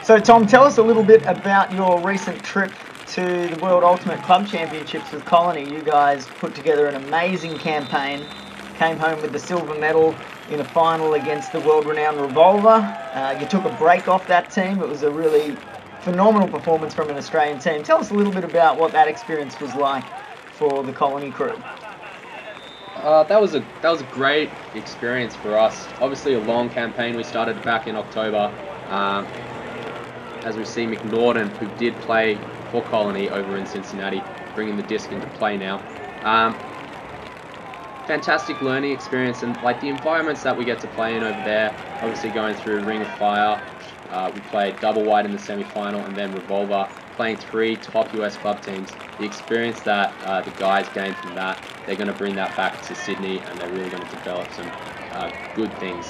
So Tom, tell us a little bit about your recent trip to the World Ultimate Club Championships with Colony. You guys put together an amazing campaign, came home with the silver medal in a final against the world-renowned Revolver. You took a break off that team. It was a really phenomenal performance from an Australian team. Tell us a little bit about what that experience was like for the Colony crew. That was a great experience for us. Obviously a long campaign. We started back in October. As we see McNaughton, who did play for Colony over in Cincinnati, bringing the disc into play now. Fantastic learning experience, and like the environments that we get to play in over there, obviously going through Ring of Fire. We played double wide in the semi-final, and then Revolver, playing 3 top US club teams. The experience that the guys gained from that, they're going to bring that back to Sydney, and they're really going to develop some good things.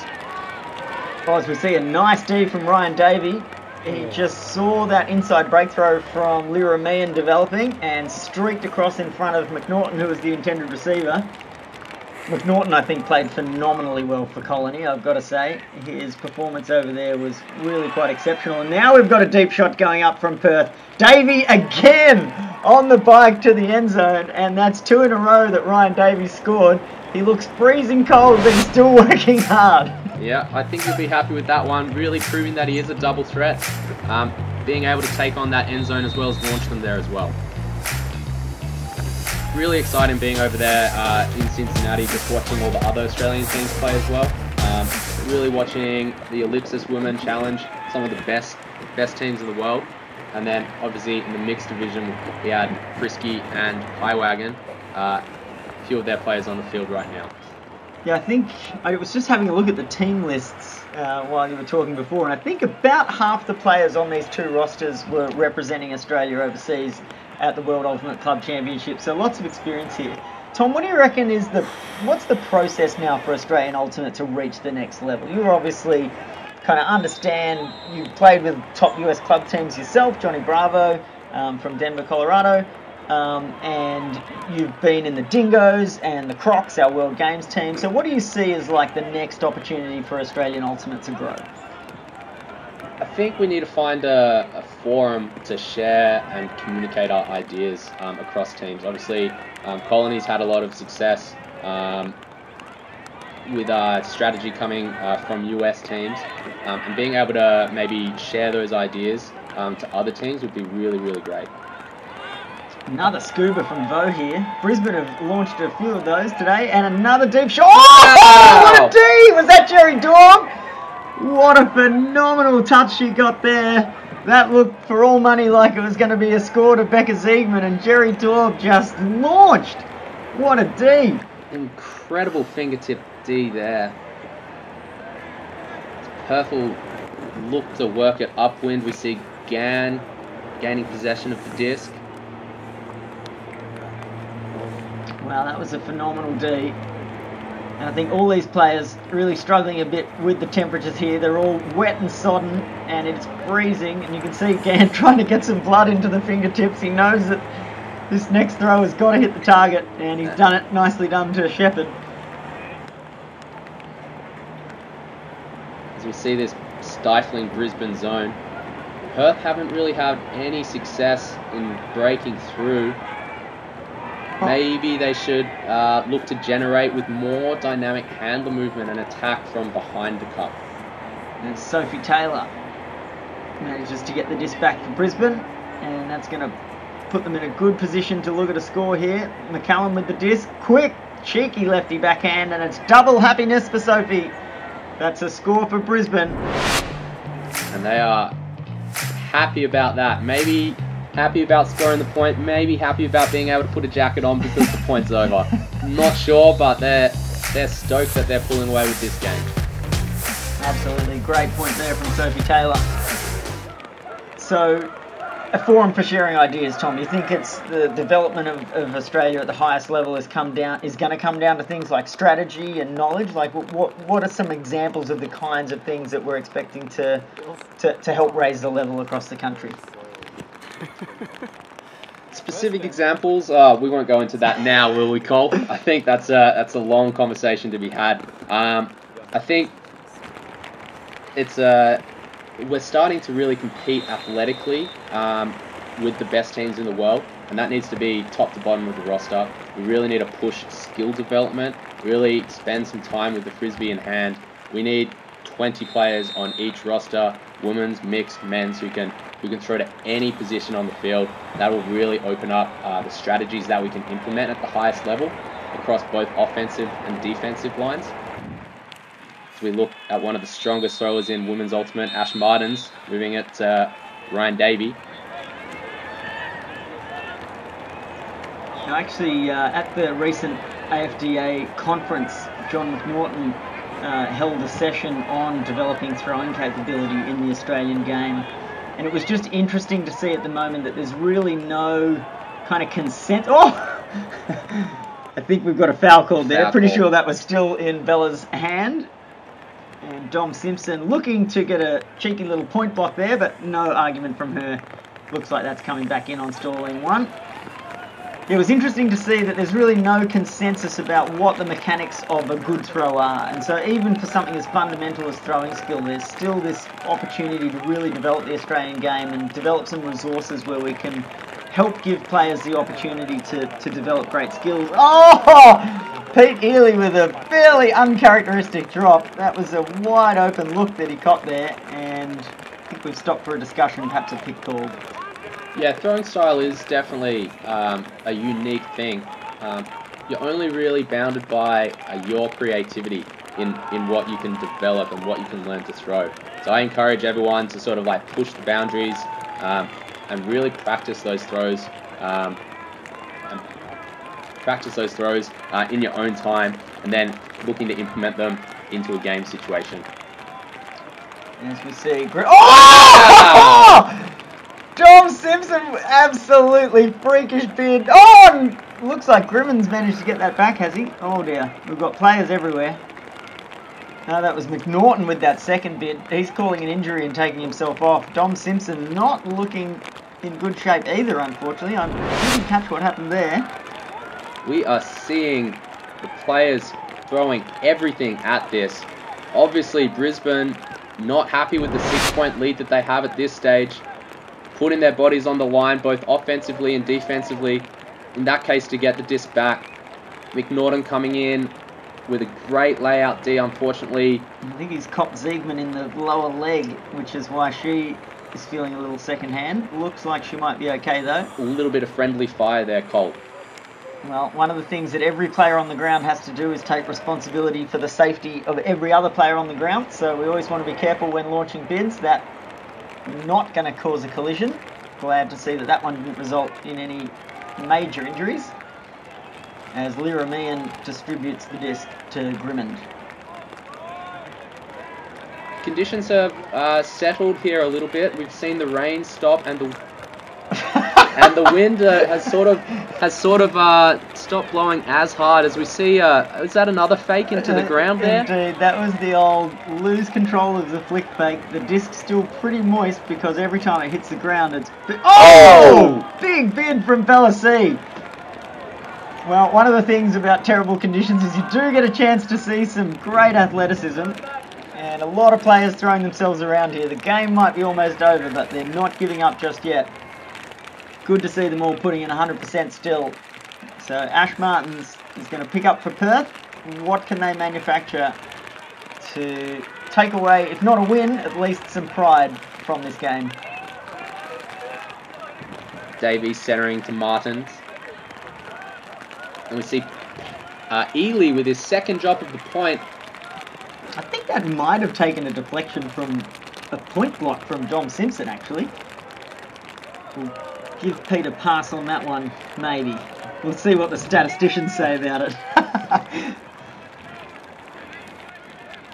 Well, as we see a nice D from Ryan Davey. He just saw that inside break throw from Lyra Meehan developing and streaked across in front of McNaughton, who was the intended receiver. McNaughton, I think, played phenomenally well for Colony, I've got to say. His performance over there was really quite exceptional. And now we've got a deep shot going up from Perth. Davey again on the bike to the end zone, and that's 2 in a row that Ryan Davey scored. He looks freezing cold, but he's still working hard. Yeah, I think you'll be happy with that one. Really proving that he is a double threat. Being able to take on that end zone as well as launch them there as well. Really exciting being over there in Cincinnati, just watching all the other Australian teams play as well. Really watching the Ellipsis Women Challenge, some of the best teams in the world. And then obviously in the mixed division, we had Frisky and Highwagon. A few of their players on the field right now. Yeah, I think I was just having a look at the team lists while you were talking before, and I think about half the players on these 2 rosters were representing Australia overseas at the World Ultimate Club Championship, so lots of experience here. Tom, what do you reckon is what's the process now for Australian Ultimate to reach the next level? You obviously kind of understand, you played with top US club teams yourself, Johnny Bravo from Denver, Colorado. And you've been in the Dingoes and the Crocs, our World Games team. So what do you see as like the next opportunity for Australian Ultimate to grow? I think we need to find a forum to share and communicate our ideas across teams. Obviously, Colony's had a lot of success with strategy coming from US teams, and being able to maybe share those ideas to other teams would be really, really great. Another scuba from Vo here. Brisbane have launched a few of those today, and another deep shot. Oh, what a D! Was that Jerry Daub? What a phenomenal touch she got there. That looked for all money like it was going to be a score to Becca Ziegman, and Jerry Daub just launched. What a D! Incredible fingertip D there. Perth will look to work it upwind. We see Gann gaining possession of the disc. Wow, that was a phenomenal D. And I think all these players really struggling a bit with the temperatures here. They're all wet and sodden, and it's freezing. And you can see Gann trying to get some blood into the fingertips. He knows that this next throw has got to hit the target, and he's done it. Nicely done to Shepherd. As we see this stifling Brisbane zone, Perth haven't really had any success in breaking through. Maybe they should look to generate with more dynamic handler movement and attack from behind the cup. And Sophie Taylor manages to get the disc back for Brisbane, and that's going to put them in a good position to look at a score here. McCallum with the disc, quick, cheeky lefty backhand, and it's double happiness for Sophie. That's a score for Brisbane. And they are happy about that. Maybe happy about scoring the point, maybe happy about being able to put a jacket on because the point's over. Not sure, but they're stoked that they're pulling away with this game. Absolutely, great point there from Sophie Taylor. So, a forum for sharing ideas, Tom. You think it's the development of Australia at the highest level is going to come down to things like strategy and knowledge? Like, what are some examples of the kinds of things that we're expecting to help raise the level across the country? Specific examples, we won't go into that now, will we, Cole? I think that's a long conversation to be had. I think it's we're starting to really compete athletically with the best teams in the world, and that needs to be top to bottom of the roster. We really need to push skill development, really spend some time with the frisbee in hand. We need 20 players on each roster, women's, mixed, men's, who can throw to any position on the field. That will really open up the strategies that we can implement at the highest level across both offensive and defensive lines. So we look at one of the strongest throwers in women's ultimate, Ash Martins, moving it to Ryan Davey. Now, actually, at the recent AFDA conference, John McNaughton held a session on developing throwing capability in the Australian game. And it was just interesting to see at the moment that there's really no kind of consent. Oh! I think we've got a foul called there. Pretty sure that was still in Bella's hand. And Dom Simpson looking to get a cheeky little point block there, but no argument from her. Looks like that's coming back in on stalling one. It was interesting to see that there's really no consensus about what the mechanics of a good throw are. And so even for something as fundamental as throwing skill, there's still this opportunity to really develop the Australian game and develop some resources where we can help give players the opportunity to develop great skills. Oh! Pete Ely with a fairly uncharacteristic drop. That was a wide open look that he caught there, and I think we've stopped for a discussion, perhaps a pick call. Yeah, throwing style is definitely a unique thing. You're only really bounded by your creativity in what you can develop and what you can learn to throw. So I encourage everyone to sort of like push the boundaries and really practice those throws. In your own time, and then looking to implement them into a game situation. As we see, oh! Dom Simpson, absolutely freakish bid. Oh, and looks like Grimmon's managed to get that back, has he? Oh dear, we've got players everywhere. No, that was McNaughton with that second bid. He's calling an injury and taking himself off. Dom Simpson not looking in good shape either, unfortunately. I didn't catch what happened there. We are seeing the players throwing everything at this. Obviously, Brisbane not happy with the 6-point lead that they have at this stage, putting their bodies on the line both offensively and defensively, in that case to get the disc back. McNaughton coming in with a great layout D, unfortunately. I think he's copped Ziegman in the lower leg, which is why she is feeling a little second-hand. Looks like she might be okay, though. A little bit of friendly fire there, Colt. Well, one of the things that every player on the ground has to do is take responsibility for the safety of every other player on the ground. So we always want to be careful when launching bids that not going to cause a collision. Glad to see that that one didn't result in any major injuries, as Lyra Meehan distributes the disc to Grimmond. Conditions have settled here a little bit. We've seen the rain stop and the and the wind has sort of stopped blowing as hard as we see. Is that another fake into the ground there? Indeed, that was the old lose control of the flick fake. The disc's still pretty moist because every time it hits the ground, it's big bid from Bella C. Well, one of the things about terrible conditions is you do get a chance to see some great athleticism. And a lot of players throwing themselves around here. The game might be almost over, but they're not giving up just yet. Good to see them all putting in 100% still. So Ash Martins is going to pick up for Perth. What can they manufacture to take away, if not a win, at least some pride from this game? Davey centering to Martins. And we see Ely with his second drop of the point. I think that might have taken a deflection from a point block from Dom Simpson, actually. We'll give Pete a pass on that one, maybe. We'll see what the statisticians say about it.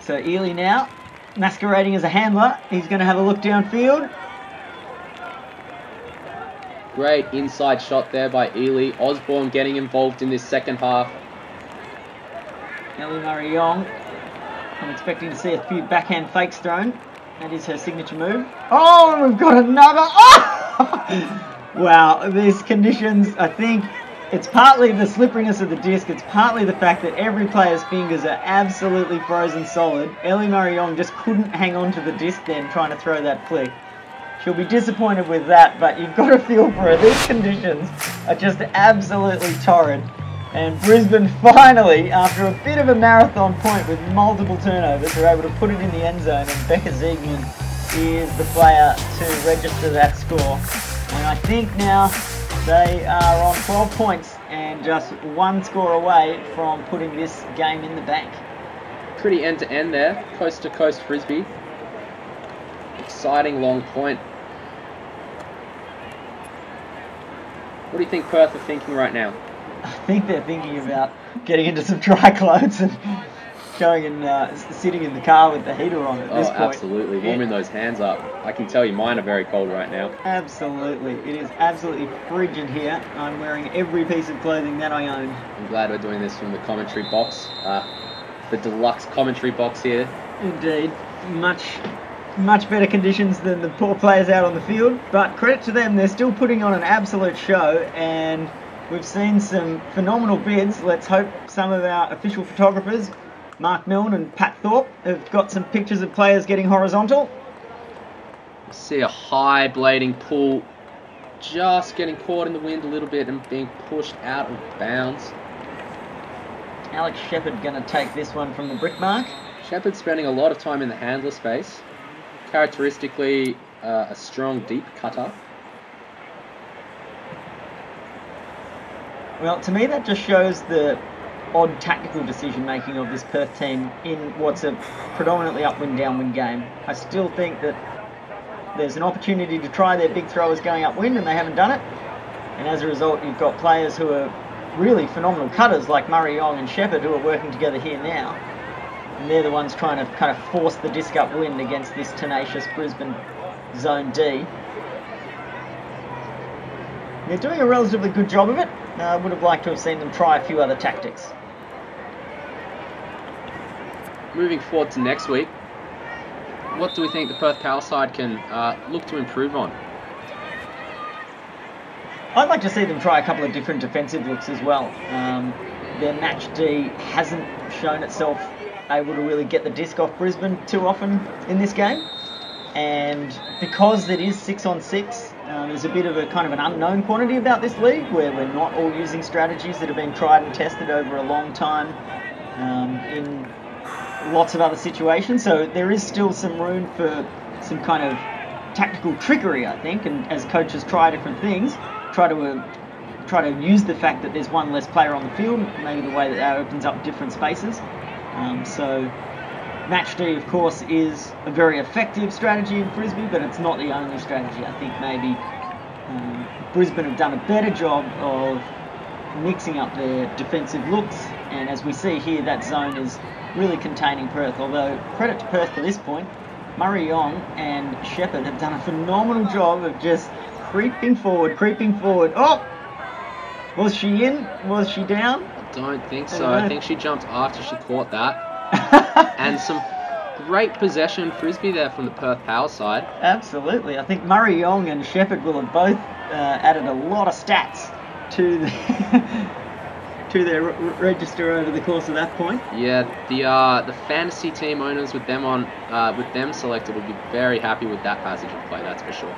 So Ely now, masquerading as a handler. He's going to have a look downfield. Great inside shot there by Ely. Osborne getting involved in this second half. Ellie Murray-Yong. I'm expecting to see a few backhand fakes thrown. That is her signature move. Oh, and we've got another. Oh! Wow, these conditions, I think it's partly the slipperiness of the disc. It's partly the fact that every player's fingers are absolutely frozen solid. Ellie Murray-Yong just couldn't hang on to the disc then trying to throw that flick. She'll be disappointed with that, but you've got to feel for her. These conditions are just absolutely torrid. And Brisbane finally, after a bit of a marathon point with multiple turnovers, are able to put it in the end zone, and Becca Ziegman is the player to register that score. And I think now they are on 12 points and just one score away from putting this game in the bank. Pretty end-to-end there, coast-to-coast frisbee. Exciting long point. What do you think Perth are thinking right now? I think they're thinking about getting into some dry clothes and going and sitting in the car with the heater on at this point. Absolutely. Warming those hands up. I can tell you mine are very cold right now. Absolutely. It is absolutely frigid here. I'm wearing every piece of clothing that I own. I'm glad we're doing this from the commentary box. The deluxe commentary box here. Indeed. Much better conditions than the poor players out on the field. But credit to them, they're still putting on an absolute show, and we've seen some phenomenal bids. Let's hope some of our official photographers, Mark Milne and Pat Thorpe, have got some pictures of players getting horizontal. See a high blading pull, just getting caught in the wind a little bit and being pushed out of bounds. Alex Shepherd going to take this one from the brick mark. Shepherd spending a lot of time in the handler space. Characteristically a strong deep cutter. Well, to me that just shows the odd tactical decision making of this Perth team in what's a predominantly upwind downwind game. I still think that there's an opportunity to try their big throwers going upwind and they haven't done it, and as a result you've got players who are really phenomenal cutters like Murray-Yong and Shepherd who are working together here now, and they're the ones trying to kind of force the disc upwind against this tenacious Brisbane Zone D. They're doing a relatively good job of it. I would have liked to have seen them try a few other tactics. Moving forward to next week, what do we think the Perth Power side can look to improve on? I'd like to see them try a couple of different defensive looks as well. Their match D hasn't shown itself able to really get the disc off Brisbane too often in this game. And because it is 6-on-6, there's a bit of a kind of an unknown quantity about this league where we're not all using strategies that have been tried and tested over a long time in lots of other situations. So there is still some room for some kind of tactical trickery, I think, and as coaches try different things, try to use the fact that there's one less player on the field, maybe the way that opens up different spaces. So match D, of course, is a very effective strategy in Frisbee, but it's not the only strategy. I think maybe Brisbane have done a better job of mixing up their defensive looks, and as we see here, that zone is really containing Perth, although credit to Perth to this point. Murray Yong and Shepherd have done a phenomenal job of just creeping forward. Oh! Was she in? Was she down? I don't think so. I think she jumped after she caught that. And some great possession Frisbee there from the Perth Power side. Absolutely. I think Murray Yong and Shepherd will have both added a lot of stats to their register over the course of that point. Yeah, the fantasy team owners with them selected will be very happy with that passage of play, that's for sure.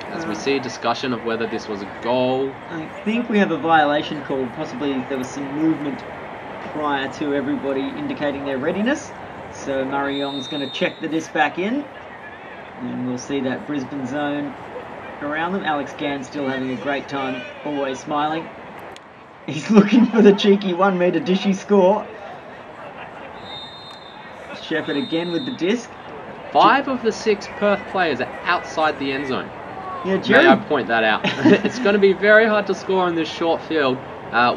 As we see a discussion of whether this was a goal. I think we have a violation called. Possibly there was some movement prior to everybody indicating their readiness. So Murray Yong's going to check the disc back in. And we'll see that Brisbane zone around them. Alex Gann still having a great time, always smiling. He's looking for the cheeky 1 metre dishy score. Shepherd again with the disc. 5 of the 6 Perth players are outside the end zone. Yeah, Jerry. May I point that out? It's going to be very hard to score in this short field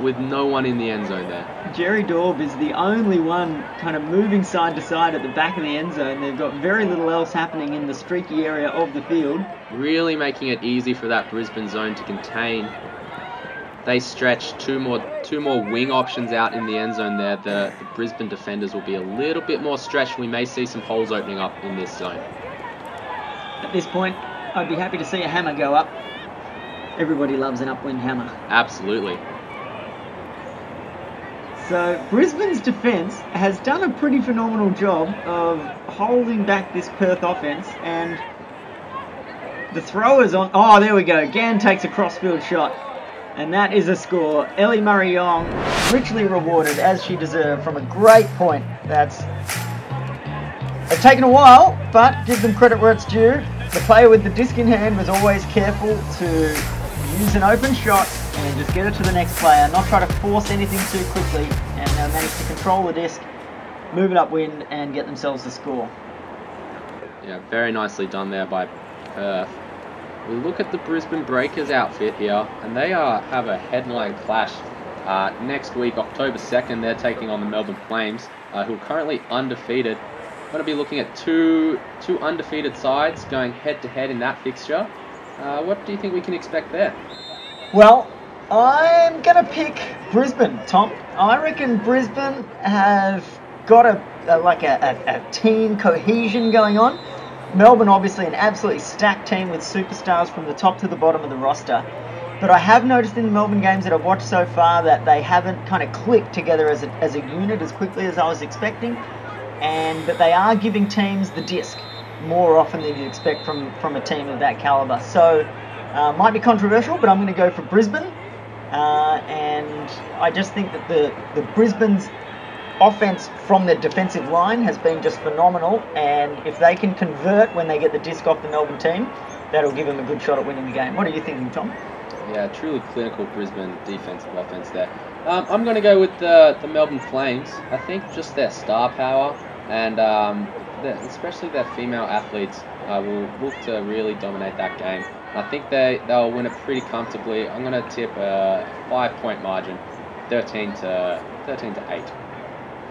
with no one in the end zone there. Jerry Daub is the only one kind of moving side to side at the back of the end zone. They've got very little else happening in the streaky area of the field. Really making it easy for that Brisbane zone to contain. They stretch two more wing options out in the end zone there. The Brisbane defenders will be a little bit more stretched. We may see some holes opening up in this zone. At this point, I'd be happy to see a hammer go up. Everybody loves an upwind hammer. Absolutely. So Brisbane's defence has done a pretty phenomenal job of holding back this Perth offence, and the throwers on... Oh, there we go. Gann takes a crossfield shot, and that is a score. Ellie Murray-Yong richly rewarded, as she deserved, from a great point. It's taken a while, but give them credit where it's due. The player with the disc in hand was always careful to use an open shot and just get it to the next player, not try to force anything too quickly, and they managed to control the disc, move it upwind, and get themselves the score. Yeah, very nicely done there by Perth. We look at the Brisbane Breakers outfit here, and they have a headline clash next week, October 2nd. They're taking on the Melbourne Flames, who are currently undefeated. Going to be looking at two undefeated sides going head-to-head in that fixture. What do you think we can expect there? Well, I'm going to pick Brisbane, Tom. I reckon Brisbane have got a team cohesion going on. Melbourne, obviously, an absolutely stacked team with superstars from the top to the bottom of the roster. But I have noticed in the Melbourne games that I've watched so far that they haven't kind of clicked together as a unit as quickly as I was expecting. And that they are giving teams the disc more often than you'd expect from a team of that calibre. So, might be controversial, but I'm going to go for Brisbane. And I just think that the Brisbane's offence from their defensive line has been just phenomenal. And if they can convert when they get the disc off the Melbourne team, that'll give them a good shot at winning the game. What are you thinking, Tom? Yeah, truly clinical Brisbane defensive offence there. I'm going to go with the Melbourne Flames. I think just their star power and especially their female athletes will look to really dominate that game. I think they'll win it pretty comfortably. I'm going to tip a 5-point margin, 13 to 8.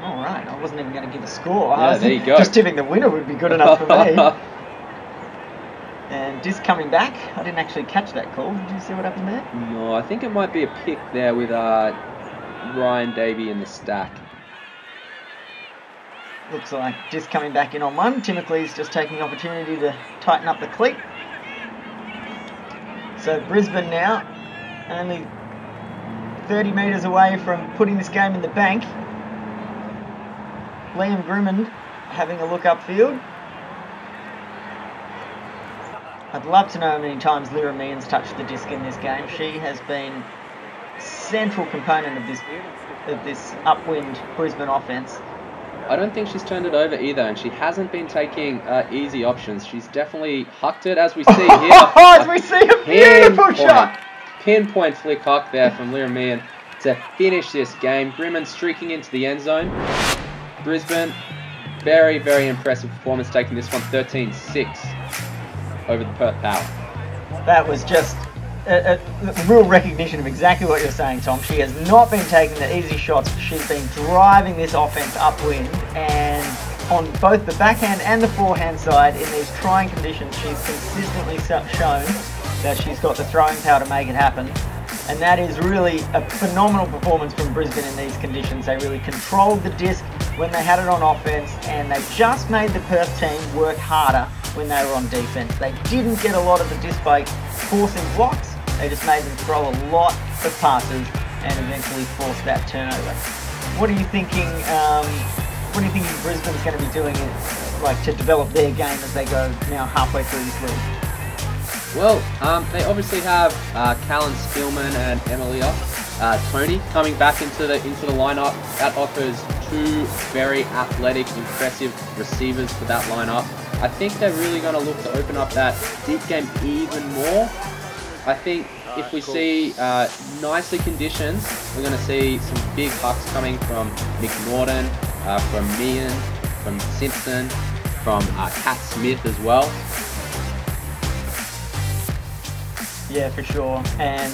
All right, I wasn't even going to give a score. Yeah, there you go. Just tipping the winner would be good enough for me. And disc coming back. I didn't actually catch that call. Did you see what happened there? No, I think it might be a pick there with Ryan Davey in the stack. Looks like disc coming back in on one. TIMOCLES just taking the opportunity to tighten up the cleat. So Brisbane now only 30 metres away from putting this game in the bank. Liam Grimmond having a look upfield. I'd love to know how many times Lyra Meehan's touched the disc in this game. She has been central component of this upwind Brisbane offence. I don't think she's turned it over either, and she hasn't been taking easy options. She's definitely hucked it, as we see here. As we see a beautiful shot. Pinpoint flick huck there from Liramian to finish this game. Grimman streaking into the end zone. Brisbane, very, very impressive performance, taking this one 13-6 over the Perth Power. That was just a real recognition of exactly what you're saying, Tom. She has not been taking the easy shots. She's been driving this offense upwind, and on both the backhand and the forehand side, in these trying conditions, she's consistently shown that she's got the throwing power to make it happen. And that is really a phenomenal performance from Brisbane in these conditions. They really controlled the disc when they had it on offense, and they just made the Perth team work harder when they were on defense. They didn't get a lot of the disc by forcing blocks. They just made them throw a lot of passes and eventually force that turnover. What are you thinking? What do you think Brisbane's going to be doing, like, to develop their game as they go now halfway through this league? Well, they obviously have Callan Spielman and Emilia Tony coming back into the lineup. That offers two very athletic, impressive receivers for that lineup. I think they're really going to look to open up that deep game even more. I think if we see nicely conditions, we're going to see some big hucks coming from Nick Norton, from Meehan, from Simpson, from Kat Smith as well. Yeah, for sure. And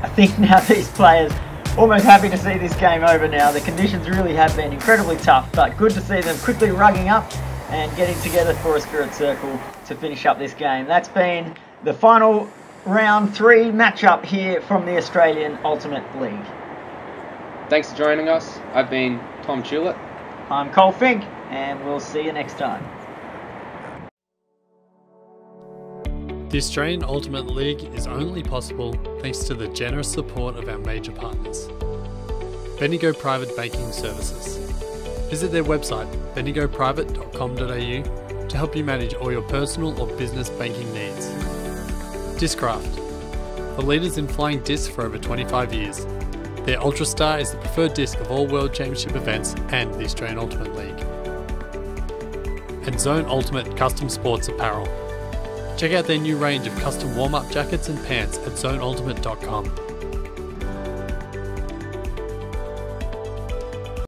I think now these players almost happy to see this game over now. The conditions really have been incredibly tough, but good to see them quickly rugging up and getting together for a spirit circle to finish up this game. That's been the final round 3 matchup here from the Australian Ultimate League. Thanks for joining us. I've been Tom Tulip. I'm Cole Fink, and we'll see you next time. The Australian Ultimate League is only possible thanks to the generous support of our major partners. Bendigo Private Banking Services. Visit their website, bendigoprivate.com.au, to help you manage all your personal or business banking needs. Discraft. The leaders in flying discs for over 25 years. Their Ultrastar is the preferred disc of all World Championship events and the Australian Ultimate League. And Zone Ultimate Custom Sports Apparel. Check out their new range of custom warm-up jackets and pants at zoneultimate.com.